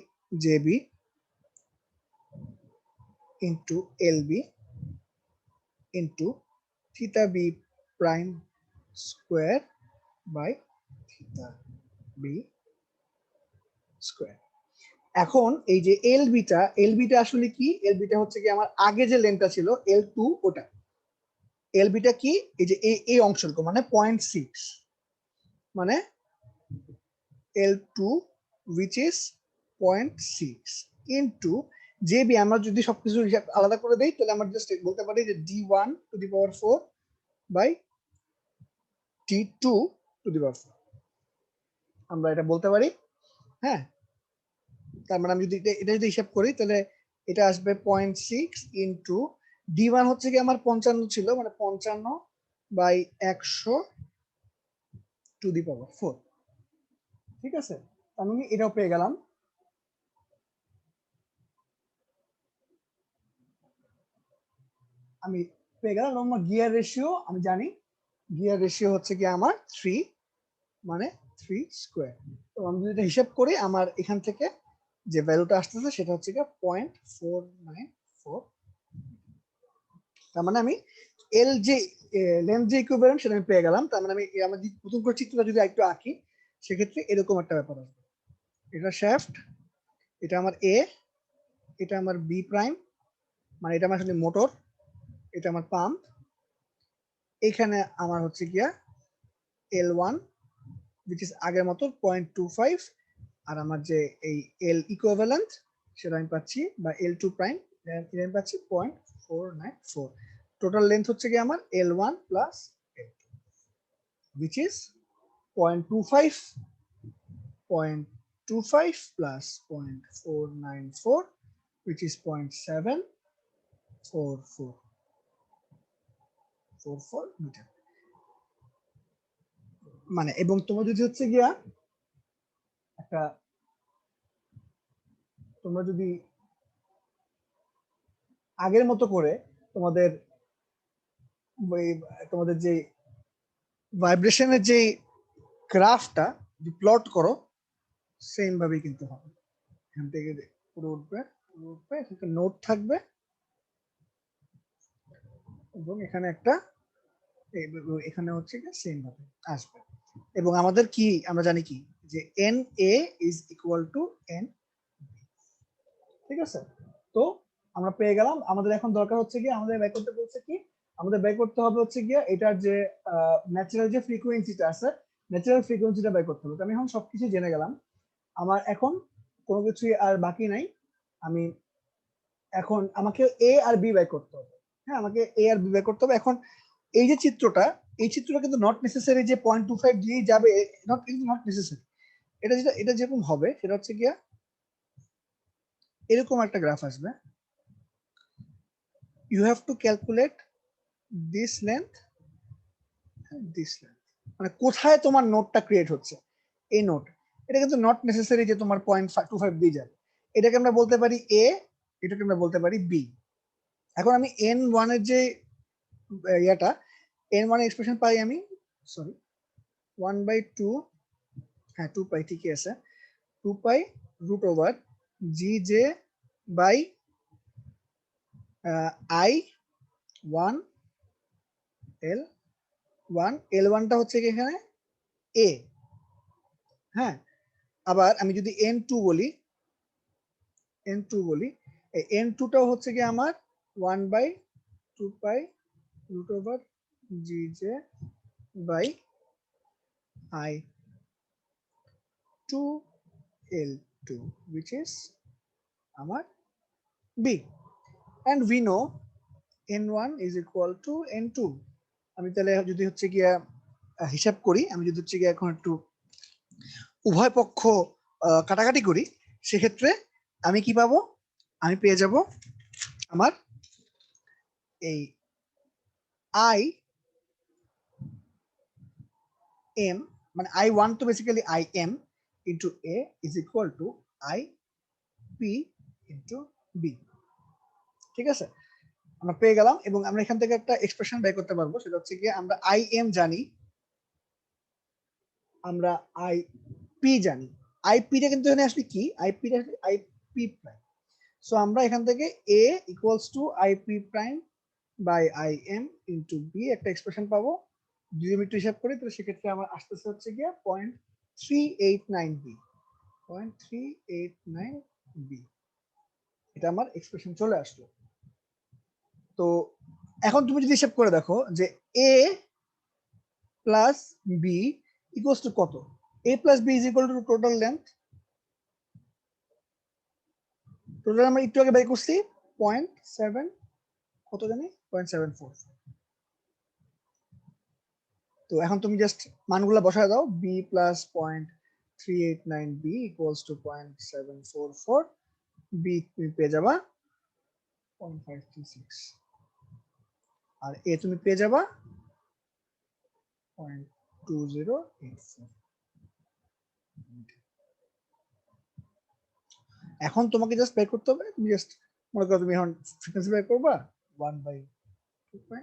J B into L B into theta B prime square by theta B square. এখন এই যে এল বিটা আসলে কি, এল বিটা হচ্ছে কি আমার আগে যে লেনটা ছিল এল টু, ওটা এল বিটা কি, এই যে এই অংশটুকু মানে 0.6, মানে L two which is 0.6 into J B. আমরা যদি সবকিছু আলাদা করে দেই, তাহলে আমরা জাস্ট বলতে পারি যে d1 to the power 4 by d2 to the power 4, আমরা এটা বলতে পারি। হ্যাঁ, তার মানে আমি যদি এটা যদি হিসাব করি, তাহলে এটা আসবে 0.6 ইন্টু d1 হচ্ছে কি আমার 55 ছিল, মানে 55 বাই 100 টু দি পাওয়ার 4। ঠিক আছে, আমি এটাও পেয়ে গেলাম। আমি পেয়ে গেলাম আমার গিয়ার রেশিও, আমি জানি গিয়ার রেশিও হচ্ছে কি আমার 3, মানে 3 স্কোয়ার। তো আমি যদি এটা হিসাব করি, আমার এখান থেকে যে ভ্যালুটা আসতেছে সেটা হচ্ছে কি 0.494। তার মানে আমি এল যে লেন্থ যে ইকুইভ্যালেন্ট সেটা আমি পেয়ে গেলাম। তার মানে আমি আমার নতুন করে চিত্রটা যদি একটু আঁকি, সেক্ষেত্রে এরকম একটা ব্যাপার আসবে, এটা শ্যাফট, এটা আমার এ, এটা আমার বি প্রাইম, মানে এটা আমার আসলে মোটর, এটা আমার পাম্প, এখানে আমার হচ্ছে গিয়া L1 which is আগের মতো 0.25, আর আমার যে এই এল ইকুইভ্যালেন্ট সেটা আমি পাচ্ছি, বা এল টু প্রাইম আমি পাচ্ছি 0.494। টোটাল লেন্থ হচ্ছে কি আমার L1 plus L2, which is 0.25 plus 0.494, which is 0.744 metre. মানে এবং তোমার যদি হচ্ছে গিয়া একটা, তোমরা যদি আগের মতো করে তোমাদের তোমাদের যে ভাইব্রেশনের যে গ্রাফটা প্লট করো, সেম ভাবেই কিন্তু হবে। এখান থেকে পুরো উঠবে, এখানে নোট থাকবে এবং এখানে একটা, এখানে হচ্ছে কি সেম ভাবে আসবে। এবং আমাদের কি আমরা জানি কি যে N A is equal two N, ঠিক আছে? তো আমরা পেয়ে গেলাম। আমাদের এখন দরকার হচ্ছে কি, আমাদের বের করতে বলছে কি, আমাদের বের করতে হবে হচ্ছে গিয়ে এটার যে ন্যাচারাল যে ফ্রিকোয়েন্সিটা আছে, ন্যাচারাল ফ্রিকোয়েন্সিটা বের করতে হবে। আমি এখন সবকিছু জেনে গেলাম, আমার এখন কোনো কিছুই আর বাকি নাই। আমি এখন আমাকে এ আর বি বের করতে হবে। হ্যাঁ, আমাকে এ আর বি বের করতে হবে। এখন এই যে চিত্রটা, এই চিত্রটা কিন্তু নট নেসেসারি যে 0.25 দিয়ে যাবে, নট নেসেসারি। এটা যেরকম হবে সেটা হচ্ছে গিয়া এরকম একটা গ্রাফ আসবে। You have to calculate this length and this length, মানে কোথায় তোমার নোটটা ক্রিয়েট হচ্ছে, এই নোট। এটা কিন্তু নট নেসেসারি যে তোমার 0.25 দিয়ে যাবে। এটাকে আমরা বলতে পারি এ, এটাকে আমরা বলতে পারি বি। এখন আমি n1 এর যে ইয়াটা, n1 এর এক্সপ্রেশন পাই আমি, সরি 1/2, হ্যাঁ 2 পাই, ঠিকই আছে, 2 pi root over G J by I 1 L 1, L1টা হচ্ছে কি এখানে এ। হ্যাঁ, আবার আমি যদি n2 বলি, এই n2টাও হচ্ছে কি আমার 1/2 pi root over G J by I 2 L2, which is আমার B, and we know n1 is equal to n2। আমি তাহলে যদি হচ্ছে গিয়া হিসাব করি, আমি যদি হচ্ছে গিয়া এখন একটু উভয় পক্ষ কাটাকাটি করি, সেক্ষেত্রে আমি কি পাবো, আমি পেয়ে যাব আমার এই আই এম, মানে I1 তো basically I M into A is equal to I P into B. ঠিক আছে, আমরা পেয়ে গেলাম। এবং আমরা এখান থেকে একটা এক্সপ্রেশন বের করতে পারবো, সেটা হচ্ছে গিয়ে আমরা আই এম জানি, আমরা আই পি জানি। আই পিটা কিন্তু এখানে আসলে কি, আই পিটা আই পি প্রাইম। সো আমরা এখান থেকে A equals to I P prime by I M into B একটা এক্সপ্রেশন পাবো। যদি আমি একটু হিসাব করি তাহলে সেক্ষেত্রে আমার আসতেছে হচ্ছে গিয়ে 0.389 বি, 0.389 বি। এটা আমার এক্সপ্রেশন চলে আসলো। তো এখন তুমি যদি হিসাব করে দেখো যে A plus B equals to কত, A plus B is equal to total length. Total আমরা একটু আগে বের করছি 0.7, কত জানি 0.74। তো এখন তুমি জাস্ট মানগুলো বসায় দাও, B plus 0.389 B equals to 0.744, B তুমি পেয়ে যাবা 0.536, আর এ তুমি পেয়ে যাবা 0.2084। এখন তোমাকে জাস্ট বের করতে হবে, তুমি জাস্ট মনে করো তুমি এখন ফ্রিকোয়েন্সি বের করবা 1/2 pi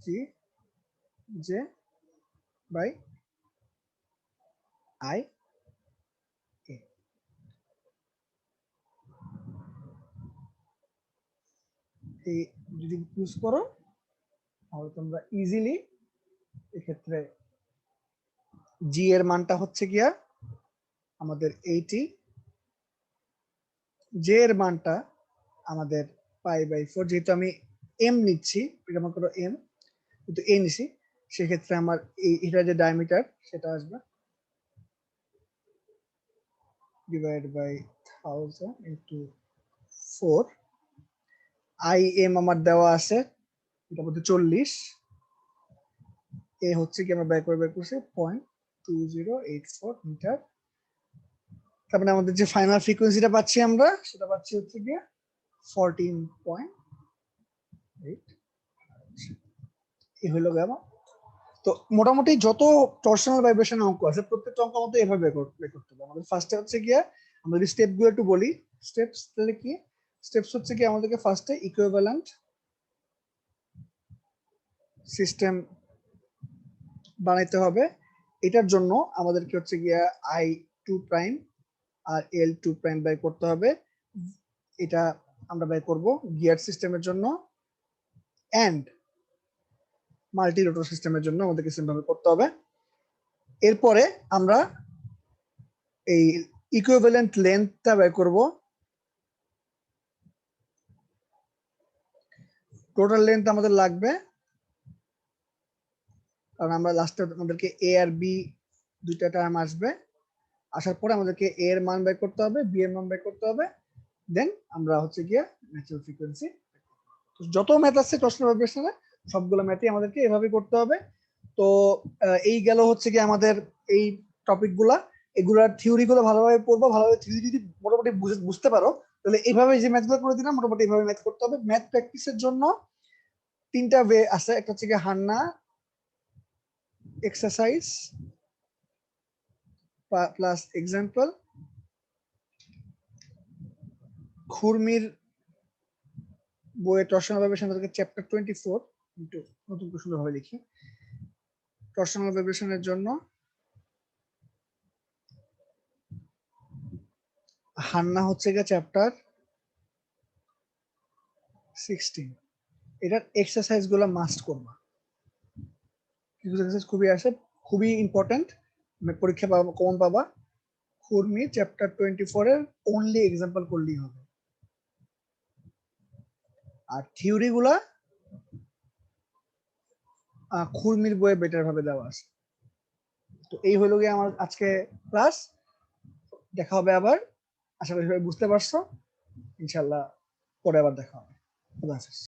G J by I A. এই যদি ইউজ করো তাহলে তোমরা ইজিলি এক্ষেত্রে জি এর মানটা হচ্ছে গিয়া আমাদের 80, জে এর মানটা আমাদের π/4, যেহেতু আমি এম নিচ্ছি, এটা মনে করো এম কিন্তু এ নিছি, সেক্ষেত্রে আমার এটা যে ডায়ামিটার সেটা আসবে divide by 1000 into 4। I M আমার দেওয়া আছে, এটা বলতে 40। এ হচ্ছে কি আমরা বের করছি 0.2084 মিটার। তারপরে আমাদের যে ফাইনাল ফ্রিকোয়েন্সিটা পাচ্ছি আমরা, সেটা পাচ্ছি হচ্ছে গিয়ে 14.8। এই হলো গেল। তো মোটামুটি যত টরশনাল ভাইব্রেশন অঙ্ক আছে প্রত্যেকটা অঙ্ক আমাদের এভাবে বের করতে হবে। আমাদের ফার্স্টে হচ্ছে গিয়ে আমরা যদি স্টেপ গুলো একটু বলি, স্টেপস তাহলে কি স্টেপস হচ্ছে কি আমাদেরকে ফার্স্টে ইকুইভ্যালেন্ট সিস্টেম বানাইতে হবে। এটার জন্য আমাদেরকে হচ্ছে গিয়া I2' আর L2' বের করতে হবে। এটা আমরা বের করব গিয়ার সিস্টেমের জন্য, এন্ড মাল্টি রোটর সিস্টেমের জন্য আমাদেরকে সিম্পল করতে হবে। এরপরে আমরা এই ইকুইভ্যালেন্ট লেন্থটা বের করব। টোটাল লেন্থ আমাদের লাগবে, কারণ আমরা লাস্টে আমাদেরকে এ আর বি দুইটা টার্ম আসবে। আসার পরে আমাদেরকে এ এর মান বের করতে হবে, বি এর মান বের করতে হবে, দেন আমরা হচ্ছে গিয়ে ন্যাচারাল ফ্রিকোয়েন্সি। যত ম্যাথ আছে টরশনাল ভাইব্রেশনে সবগুলো ম্যাথই আমাদেরকে এভাবে করতে হবে। তো এই গেল হচ্ছে কি আমাদের এই টপিকগুলা। এগুলার থিওরি গুলো ভালোভাবে পড়বো, ভালোভাবে থিওরি যদি মোটামুটি বুঝতে পারো তাহলে এইভাবে যে ম্যাথগুলো করে দিলাম মোটামুটি এইভাবে ম্যাথ করতে হবে। ম্যাথ প্র্যাকটিসের জন্য তিনটা ওয়ে আছে, একটা হচ্ছে কি হান্না এক্সারসাইজ প্লাস এক্সাম্পল। খুরমির বইয়ে টরশনাল ভাইব্রেশন চ্যাপ্টার 24, একটু নতুন করে সুন্দরভাবে লিখি। টরশনাল ভাইব্রেশনের জন্য হান্না হচ্ছে গিয়ে চ্যাপ্টার 16। এটার এক্সারসাইজ গুলো মাস্ট করবা, কিছু এক্সারসাইজ খুবই আসে, খুবই ইম্পর্টেন্ট, পরীক্ষা পাবা, কমন পাবা। খুরমি চ্যাপ্টার 24 এর অনলি এক্সাম্পল করলেই হবে। আর থিওরি গুলা খুরমির বইয়ে বেটার ভাবে দেওয়া আছে। তো এই হলো গিয়ে আমার আজকে ক্লাস। দেখা হবে আবার, আশা করি সবাই বুঝতে পারছো। ইনশাল্লাহ পরে আবার দেখা হবে। খুদা হাফেজ।